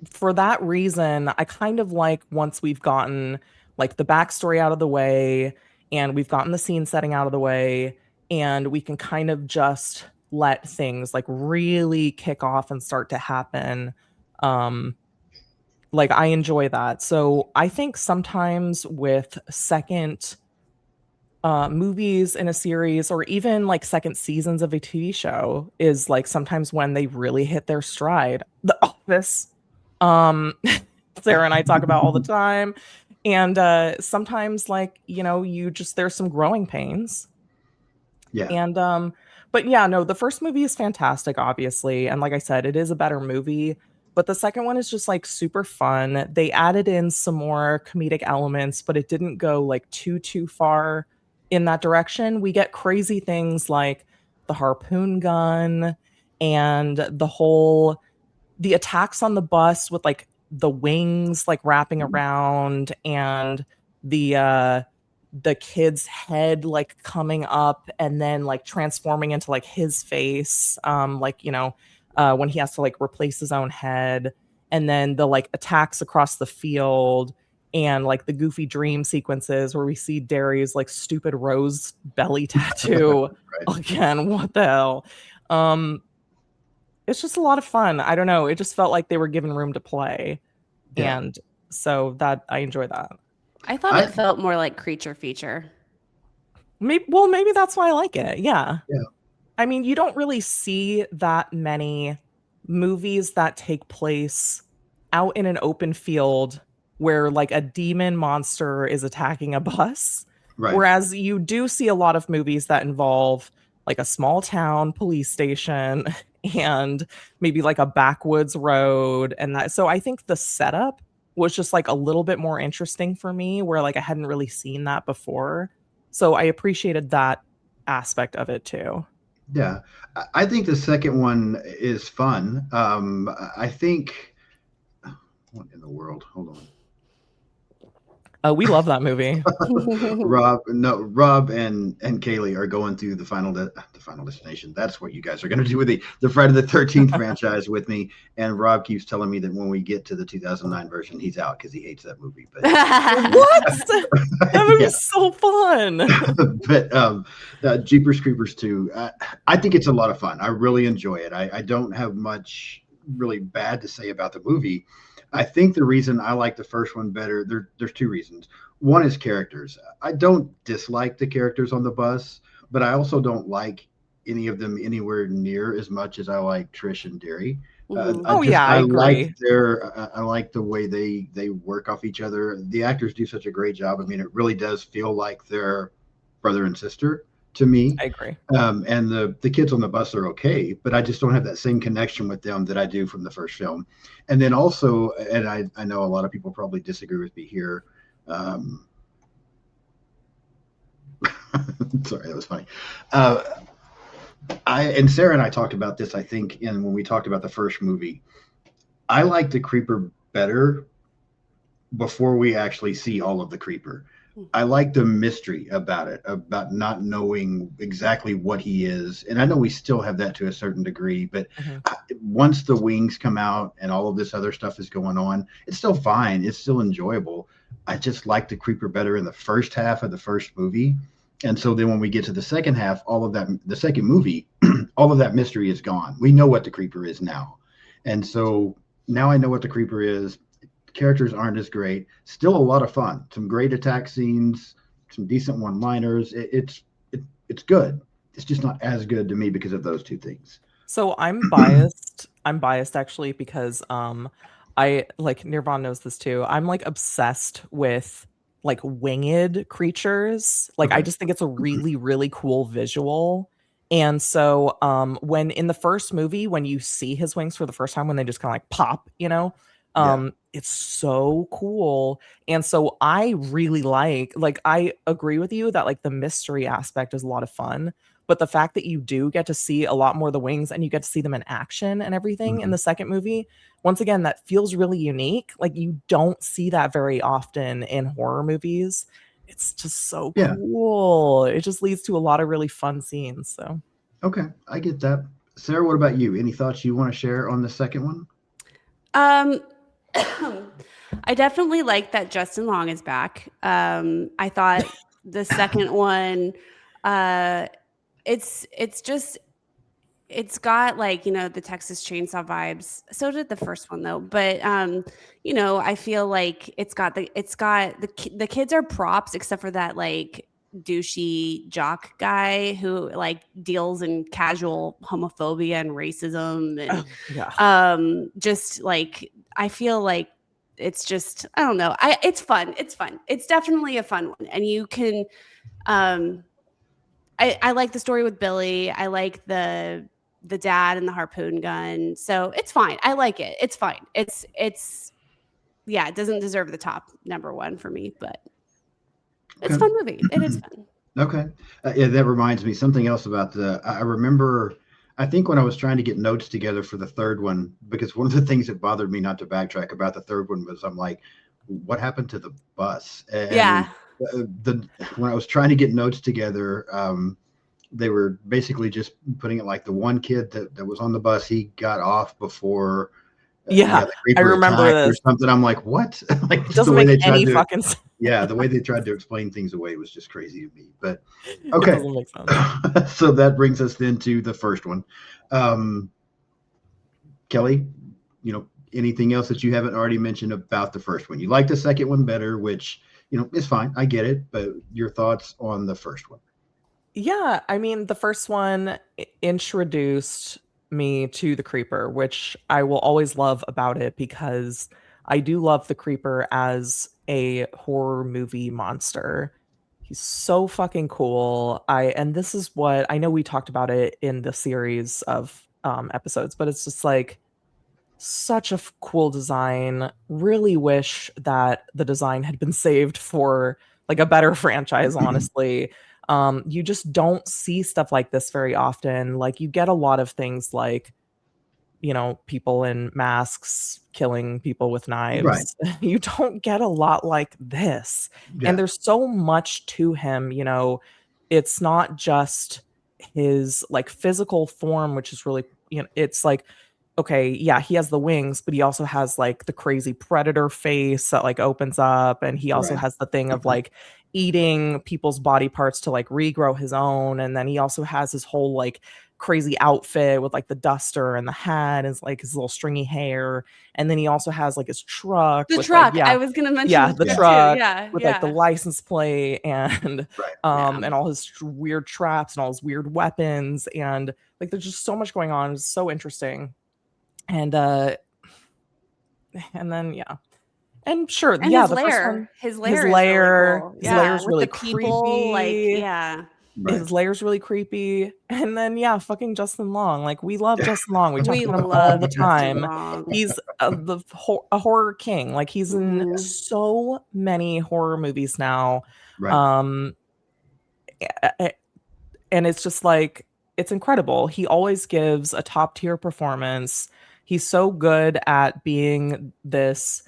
for that reason, I kind of like once we've gotten like the backstory out of the way and we've gotten the scene setting out of the way and we can kind of just let things like really kick off and start to happen. Like I enjoy that. So I think sometimes with second movies in a series or even like second seasons of a TV show is like sometimes when they really hit their stride. The Office, um, Sarah and I talk about all the time. And sometimes like, there's some growing pains. Yeah. And but yeah, no, the first movie is fantastic, obviously. And like I said, it is a better movie. But the second one is just like super fun. They added in some more comedic elements, but it didn't go like too far in that direction. We get crazy things like the harpoon gun and the attacks on the bus with like the wings like wrapping around and the kid's head like coming up and then like transforming into like his face, when he has to like replace his own head, and then the like attacks across the field and like the goofy dream sequences where we see Derry's like stupid rose belly tattoo. Right. Again, what the hell? It's just a lot of fun. I don't know. It just felt like they were given room to play. Yeah. And so that I enjoy that. I thought it felt more like creature feature. Maybe that's why I like it. Yeah. Yeah. I mean, you don't really see that many movies that take place out in an open field where like a demon monster is attacking a bus. Right. Whereas you do see a lot of movies that involve like a small town police station and maybe like a backwoods road and that. So I think the setup was just like a little bit more interesting for me where like I hadn't really seen that before. So I appreciated that aspect of it too. Yeah, I think the second one is fun. I think, what in the world? Hold on. We love that movie. Rob and Kaylee are going through the Final Destination. That's what you guys are going to do with the Friday the 13th franchise with me. And Rob keeps telling me that when we get to the 2009 version, he's out because he hates that movie. But what? That movie's so fun. But Jeepers Creepers 2, I think it's a lot of fun. I really enjoy it. I don't have much really bad to say about the movie. I think the reason I like the first one better, there's two reasons. One is characters. I don't dislike the characters on the bus, but I also don't like any of them anywhere near as much as I like Trish and Derry. I agree. I like the way they work off each other. The actors do such a great job. I mean, it really does feel like they're brother and sister to me. I agree. And the kids on the bus are okay, but I just don't have that same connection with them that I do from the first film. And then also, and I know a lot of people probably disagree with me here. Sorry, that was funny. And Sarah and I talked about this, I think, when we talked about the first movie. I like the creeper better before we actually see all of the creeper. I like the mystery about it, about not knowing exactly what he is. And I know we still have that to a certain degree, but once the wings come out and all of this other stuff is going on, it's still fine. It's still enjoyable. I just like the creeper better in the first half of the first movie. And so then when we get to the second half, the second movie, all of that mystery is gone. We know what the creeper is now. And so now I know what the Creeper is. Characters aren't as great. Still a lot of fun. Some great attack scenes, some decent one-liners. It's good. It's just not as good to me because of those two things. So I'm biased. I'm biased actually because I like Nirvan knows this too. I'm like obsessed with like winged creatures. Like I Okay. just think it's a really, really cool visual. And so when in the first movie, when you see his wings for the first time, when they just kind of like pop, Yeah. it's so cool. And so I really like I agree with you that like the mystery aspect is a lot of fun. But the fact that you do get to see a lot more of the wings and you get to see them in action and everything in Mhm. the second movie, once again, that feels really unique. Like you don't see that very often in horror movies. It's just so Yeah. cool. It just leads to a lot of really fun scenes. So Okay. I get that. Sarah, what about you? Any thoughts you want to share on the second one? Um, I definitely like that Justin Long is back. I thought the second one, uh, it's just it's got like the Texas Chainsaw vibes. So did the first one though, but I feel like the kids are props except for that like douchey jock guy who like deals in casual homophobia and racism and yeah. just like I feel like it's just I don't know. It's fun. It's fun. It's definitely a fun one, and you can. Um, I like the story with Billy. I like the dad and the harpoon gun. So it's fine. I like it. It's fine. It's yeah. It doesn't deserve the top number one for me, but it's a Okay. fun movie. It is fun. Okay. Yeah, that reminds me something else about I remember, I think when I was trying to get notes together for the third one, because one of the things that bothered me not to backtrack about the third one was I'm like, what happened to the bus? And Yeah. when I was trying to get notes together, they were basically just putting it like the one kid that was on the bus, he got off before, Yeah, the I creeper remember attacked or this. something. I'm like, what? Like It just the doesn't way make they any tried to, fucking sense. yeah, the way they tried to explain things away was just crazy to me. But It okay. doesn't make sense. So that brings us then to the first one. Um, Kelly, anything else that you haven't already mentioned about the first one? You like the second one better, which, is fine. I get it. But your thoughts on the first one? Yeah, I mean, the first one introduced me to the Creeper, which I will always love about it because I do love the Creeper as a horror movie monster. He's so fucking cool. And this is what I know we talked about it in the series of episodes, but it's just like such a cool design. Really wish that the design had been saved for like a better franchise, honestly. You just don't see stuff like this very often. Like you get a lot of things like, people in masks killing people with Right. knives. You don't get a lot like this. And Yeah. there's so much to him, it's not just his like physical form, which is really, it's like okay, yeah, he has the wings, but he also has like the crazy predator face that like opens up. And he also Right. has the thing of like eating people's body parts to like regrow his own. And then he also has his whole like crazy outfit with like the duster and the hat and like his little stringy hair. And then he also has like his truck The with like, truck. I was gonna mention yeah, the the truck Yeah. too. truck Yeah. with like the Yeah. license plate and Right. Yeah. and all his weird traps and all his weird weapons. And like there's just so much going on. It's so interesting. And then yeah. And sure, And yeah, the first one, his his lair is really lair, cool. his lair Yeah, is with the really people, like, creepy. yeah. Right. His lair's really creepy. And then yeah, fucking Justin Long. Like we love Justin Long. We talk We about him all love the Justin time. Long. He's a horror king. Like he's in Mhm. so many horror movies now. Right. Um and it's just like it's incredible. He always gives a top tier performance. He's so good at being this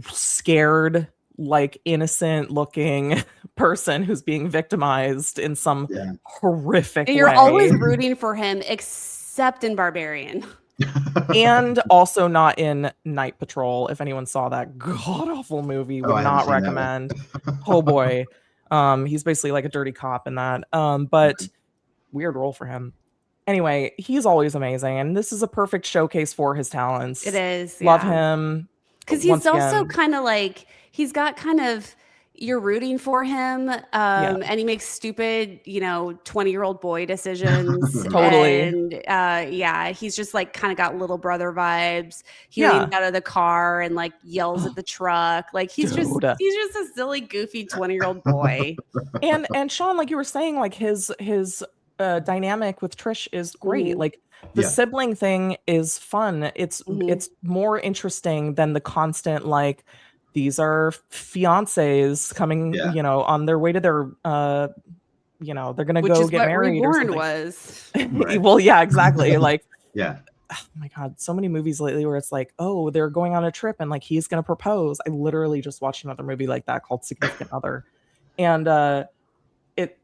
scared, like innocent looking person who's being victimized in some Yeah. horrific And you're way. always rooting for him, except in Barbarian. And also not in Night Patrol. If anyone saw that god awful movie, would I haven't not seen that one. recommend. Oh boy. He's basically like a dirty cop in that. But weird role for him. Anyway, he's always amazing, and this is a perfect showcase for his talents. It is. Love him. Because he's also kind of like, he's got kind of, you're rooting for him, and he makes stupid, 20-year-old boy decisions. Totally. And he's just like kind of got little brother vibes. He leans out of the car and like yells at the truck. Like he's just a silly, goofy 20-year-old boy. And Sean, like you were saying, like his dynamic with Trish is great. Like the sibling thing is fun. It's more interesting than the constant like, these are fiancés coming, on their way to their, they're going to go get married. Reborn was. Right. Well, yeah, exactly. Like, oh my God, so many movies lately where it's like, oh, they're going on a trip and like he's going to propose. I literally just watched another movie like that called Significant Other, and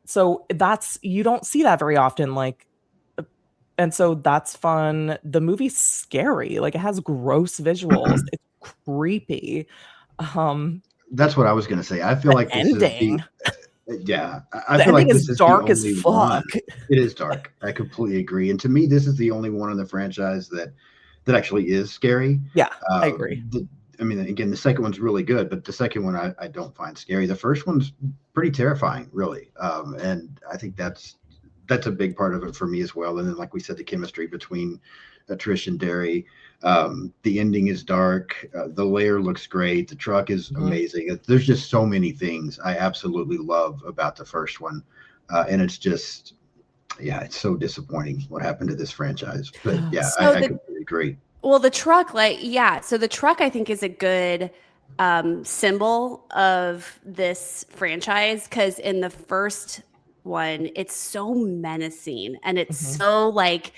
so that's, you don't see that very often. Like, and so that's fun. The movie's scary. Like it has gross visuals. It's creepy. That's what I was going to say. I feel like this ending. I feel like this is dark as fuck. It is dark. I completely agree. And to me, this is the only one in the franchise that actually is scary. Yeah, I agree. I mean, again, the second one's really good, but the second one I don't find scary. The first one's pretty terrifying, really. And I think that's a big part of it for me as well. And then, like we said, the chemistry between Trish and Derry. The ending is dark. The layer looks great. The truck is amazing. There's just so many things I absolutely love about the first one. And it's just, it's so disappointing what happened to this franchise. But I completely agree. Well, the truck, so the truck I think is a good symbol of this franchise, because in the first one, it's so menacing and it's so like,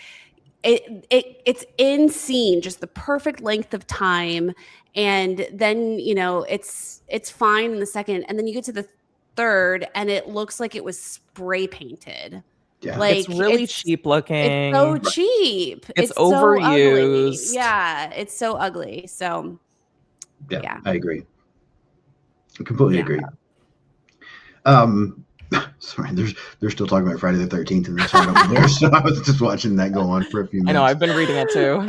it's in scene, just the perfect length of time, and then it's fine in the second, and then you get to the third and it looks like it was spray painted. Like it's really cheap looking. It's so cheap. It's overused. So ugly. It's so ugly. So I agree. I completely agree. Sorry, they're still talking about Friday the 13th in the chat over there, so I was just watching that go on for a few minutes. I know, I've been reading it too.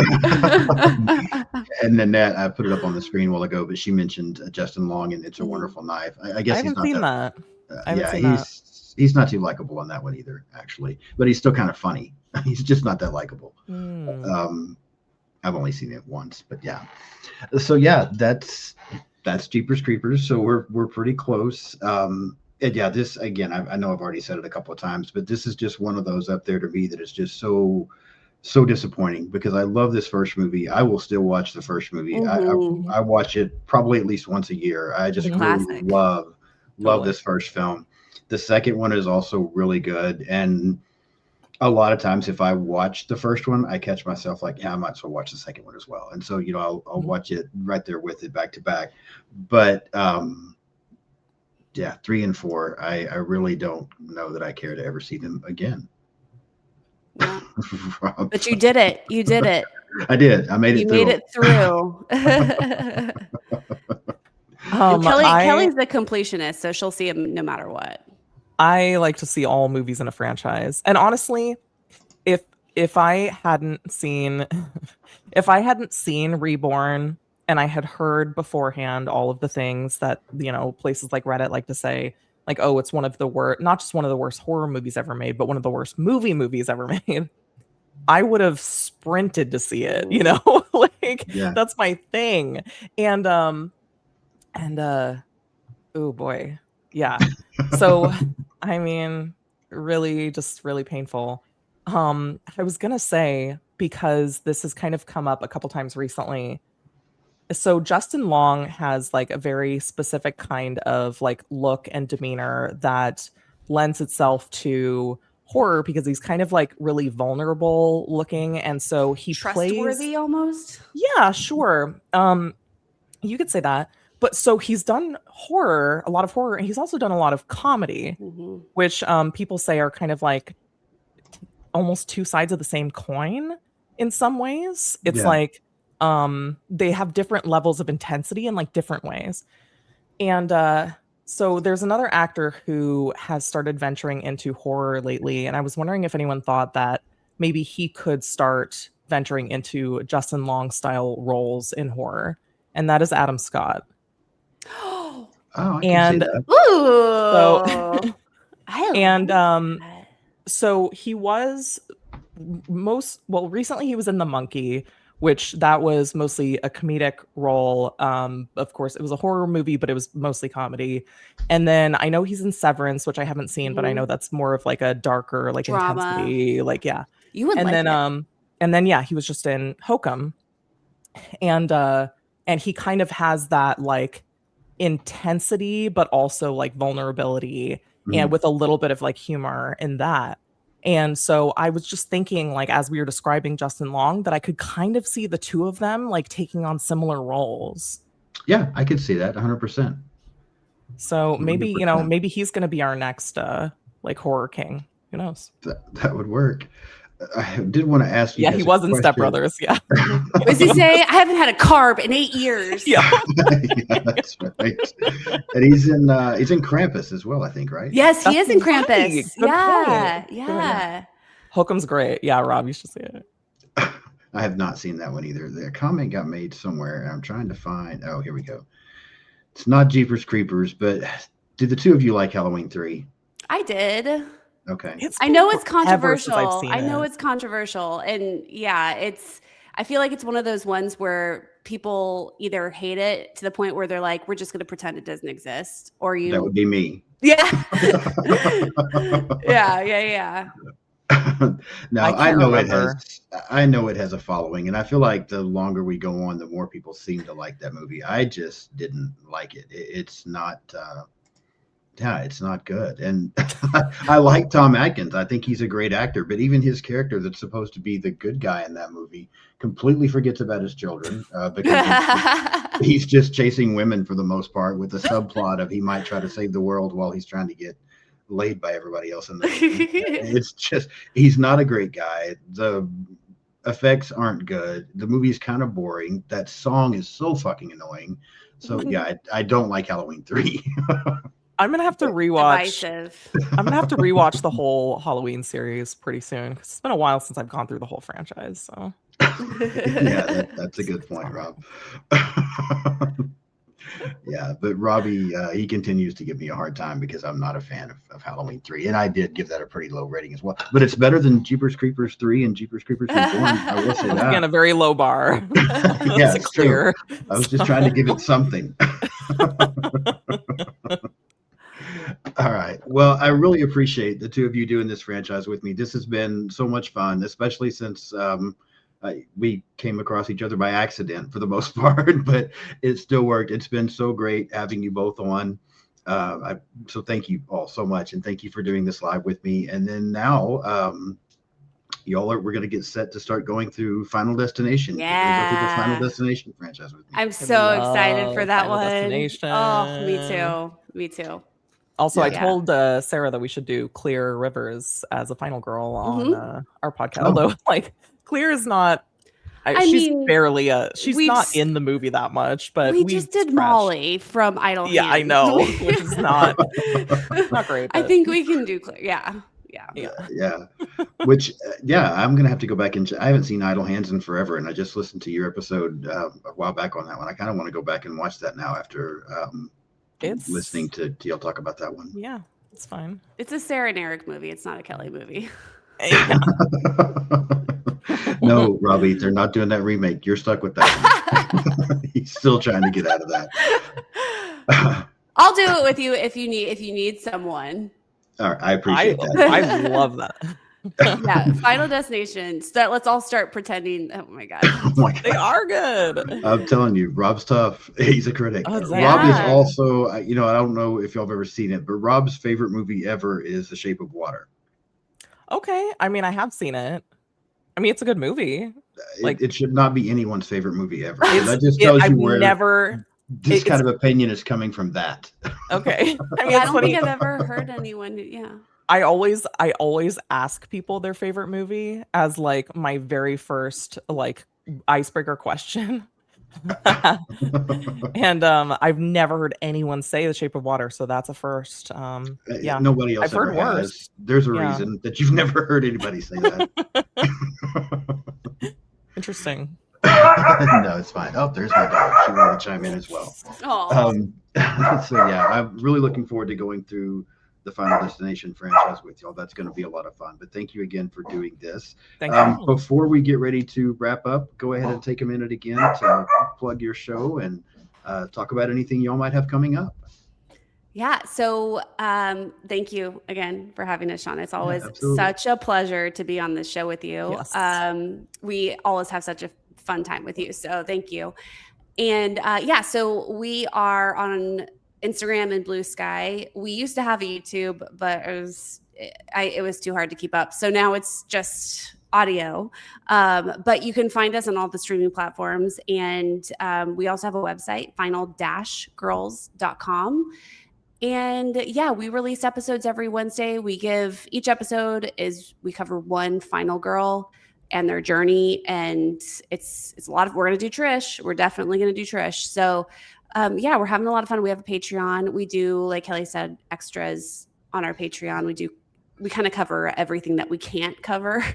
And Nanette, I put it up on the screen a while ago, but she mentioned Justin Long and It's a Wonderful Knife. I guess I haven't seen that. He's not too likable on that one either, actually, but he's still kind of funny. He's just not that likable. I've only seen it once, but so that's Jeepers Creepers. So we're pretty close. And this again, I know I've already said it a couple of times, but this is just one of those up there to me that is just so disappointing, because I love this first movie. I will still watch the first movie. I watch it probably at least once a year. I just really love this first film. The second one is also really good, and a lot of times if I watch the first one, I catch myself like, I might as well watch the second one as well. And so I'll watch it right there with it back to back. But 3 and 4, I really don't know that I care to ever see them again. Yeah. But you did it. You did it. I did. I made it through. You made it through. Kellie's the completionist, so she'll see him no matter what. I like to see all movies in a franchise. And honestly, if I hadn't seen Reborn, and I had heard beforehand all of the things that, places like Reddit like to say, like, oh, it's one of the worst, not just one of the worst horror movies ever made, but one of the worst movies ever made, I would have sprinted to see it, That's my thing. And oh boy. Yeah. So, I mean, really painful. I was going to say, because this has kind of come up a couple times recently, so Justin Long has like a very specific kind of like look and demeanor that lends itself to horror, because he's kind of like really vulnerable looking, and so he trustworthy almost. Yeah, sure. You could say that. But so he's done a lot of horror, and he's also done a lot of comedy, which people say are kind of like almost two sides of the same coin in some ways. It's like they have different levels of intensity in like different ways. And so there's another actor who has started venturing into horror lately, and I was wondering if anyone thought that maybe he could start venturing into Justin Long style roles in horror, and that is Adam Scott. Oh, I can see And that. Ooh. so I and like that. so he was recently he was in The Monkey, which that was mostly a comedic role. Of course, it was a horror movie, but it was mostly comedy. And then I know he's in Severance, which I haven't seen, but I know that's more of like a darker, like Drama. intensity, like yeah. You would And like then it. and then yeah, he was just in Hokum, and he kind of has that like intensity, but also like vulnerability, and with a little bit of like humor in that. And so I was just thinking, like, as we were describing Justin Long, that I could kind of see the two of them like taking on similar roles. Yeah, I could see that 100%. So maybe, you know, 100%. maybe he's going to be our next like horror king. Who knows? That would work. I did want to ask you. Yeah, he was in Step Brothers. Yeah. What does he say? I haven't had a carb in 8 years. Yeah. Yeah, that's right. And he's in Krampus as well, I think, right? Yes, he That's is in right. Krampus. Good Yeah, point. yeah. Hokum's great. Yeah, Rob, you should see it. I have not seen that one either. The comment got made somewhere, and I'm trying to find. Oh, here we go. It's not Jeepers Creepers, but did the two of you like Halloween 3? I did. Okay. I know it's forever since I've controversial. seen I know it. it's controversial. And yeah, I feel like it's one of those ones where people either hate it to the point where they're like, we're just going to pretend it doesn't exist. Or That would be me. Yeah. Yeah. No, I know it has a following, and I feel like the longer we go on, the more people seem to like that movie. I just didn't like it. It's not it's not good. And I like Tom Atkins. I think he's a great actor, but even his character that's supposed to be the good guy in that movie completely forgets about his children because he's just chasing women for the most part, with the subplot of he might try to save the world while he's trying to get laid by everybody else in the movie. It's just, he's not a great guy. The effects aren't good. The movie's kind of boring. That song is so fucking annoying. So yeah, I don't like Halloween 3. I'm gonna have to rewatch. Divisive. I'm gonna have to rewatch the whole Halloween series pretty soon, because it's been a while since I've gone through the whole franchise. So Yeah, that's a good point, Rob. Yeah, but Robbie, he continues to give me a hard time because I'm not a fan of Halloween 3, and I did give that a pretty low rating as well. But it's better than Jeepers Creepers 3 and Jeepers Creepers Reborn. I will say that. Again, a very low bar. Yeah, it's clear. True. I was just trying to give it something. All right. Well, I really appreciate the two of you doing this franchise with me. This has been so much fun, especially since we came across each other by accident for the most part, but it still worked. It's been so great having you both on. So thank you all so much, and thank you for doing this live with me. And then now, we're going to get set to start going through Final Destination. Yeah. Go through the Final Destination franchise with me. I'm so excited for that Final one. Destination. Oh, me too. Also, I told Sarah that we should do Clear Rivers as a final girl on our podcast. Although, like, Clear is not. She's barely she's not in the movie that much. But we just did Molly from Idle Hands. Yeah, I know, which is not great. But I think we can do Clear. Yeah. Which, I'm gonna have to go back and I haven't seen Idle Hands in forever, and I just listened to your episode a while back on that one. I kind of want to go back and watch that now after listening to y'all talk about that one. Yeah, it's fine. It's a Sarah and Eric movie. It's not a Kelly movie. No, Robbie, they're not doing that remake. You're stuck with that one. He's still trying to get out of that. I'll do it with you if you need someone. All right, I appreciate that. I love that. Yeah, Final Destination. Let's all start pretending. Oh my god. They are good. I'm telling you, Rob's tough. He's a critic. Exactly. Rob is also, I don't know if y'all have ever seen it, but Rob's favorite movie ever is The Shape of Water. Okay, I mean, I have seen it. I mean, it's a good movie. It should not be anyone's favorite movie ever. That just tells you where this kind of opinion is coming from. That. Okay. I mean, I don't think I've ever heard anyone. Yeah. I always ask people their favorite movie as like my very first like icebreaker question. And I've never heard anyone say The Shape of Water, so that's a first. Yeah, Nobody else I've heard ever worse. has. There's a Yeah. reason that you've never heard anybody say that. Interesting. No, it's fine. Oh, there's my dog. She wanted to chime in as well. So yeah, I'm really looking forward to going through the Final Destination franchise with y'all. That's going to be a lot of fun. But thank you again for doing this. Thank you. Before we get ready to wrap up, go ahead and take a minute again to plug your show and talk about anything y'all might have coming up. Yeah. So thank you again for having us, Sean. It's always absolutely. such a pleasure to be on this show with you. Yes. We always have such a fun time with you. So thank you. And yeah, so we are on Instagram and Blue Sky. We used to have a YouTube, but it was too hard to keep up. So now it's just audio. But you can find us on all the streaming platforms. And we also have a website, final-girls.com. And yeah, we release episodes every Wednesday. Each episode we cover one final girl and their journey. And it's a lot of, we're going to do Trish. We're definitely going to do Trish. So yeah, we're having a lot of fun. We have a Patreon. We do, like Kelly said, extras on our Patreon. We kind of cover everything that we can't cover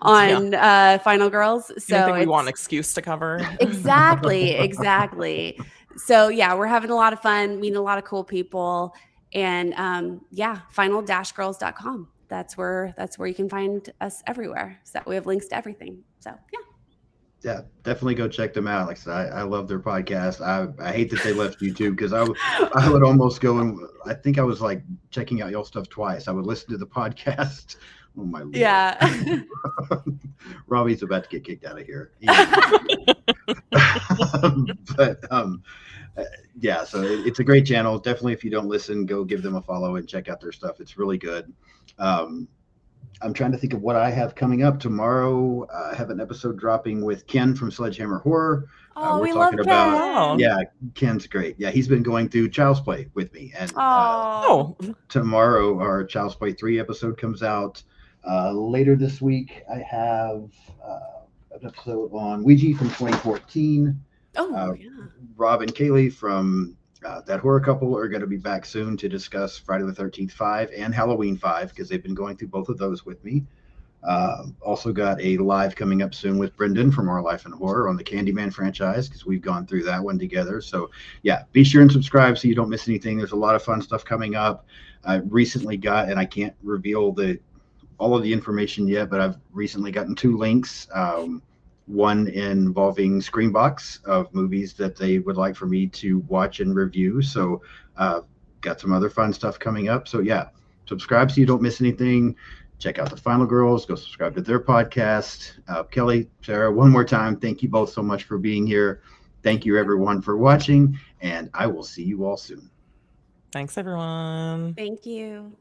on Final Girls. So anything we want an excuse to cover. Exactly. So yeah, we're having a lot of fun, meeting a lot of cool people. And yeah, final-girls.com. That's where you can find us everywhere. So we have links to everything. So yeah, definitely go check them out. Like I said, I love their podcast. I hate that they left YouTube because I would almost go and I think I was like checking out y'all stuff twice. I would listen to the podcast. Oh my Lord. Yeah. Robbie's about to get kicked out of here. But yeah, so it's a great channel. Definitely, if you don't listen, go give them a follow and check out their stuff. It's really good. I'm trying to think of what I have coming up tomorrow. I have an episode dropping with Ken from Sledgehammer Horror. We love Ken. Yeah, Ken's great. Yeah, he's been going through Child's Play with me. And tomorrow our Child's Play 3 episode comes out. Later this week, I have an episode on Ouija from 2014. Rob and Kaylee from That Horror Couple are going to be back soon to discuss Friday the 13th 5 and Halloween 5 because they've been going through both of those with me. Also got a live coming up soon with Brendan from Our Life in Horror on the Candyman franchise because we've gone through that one together. So yeah, be sure and subscribe so you don't miss anything. There's a lot of fun stuff coming up. I recently got, and I can't reveal all of the information yet, but I've recently gotten 2 links. One involving Screenbox of movies that they would like for me to watch and review. So got some other fun stuff coming up. So yeah, subscribe so you don't miss anything. Check out the Final Girls. Go subscribe to their podcast. Kelly, Sarah, one more time, thank you both so much for being here. Thank you everyone for watching, and I will see you all soon. Thanks everyone. Thank you.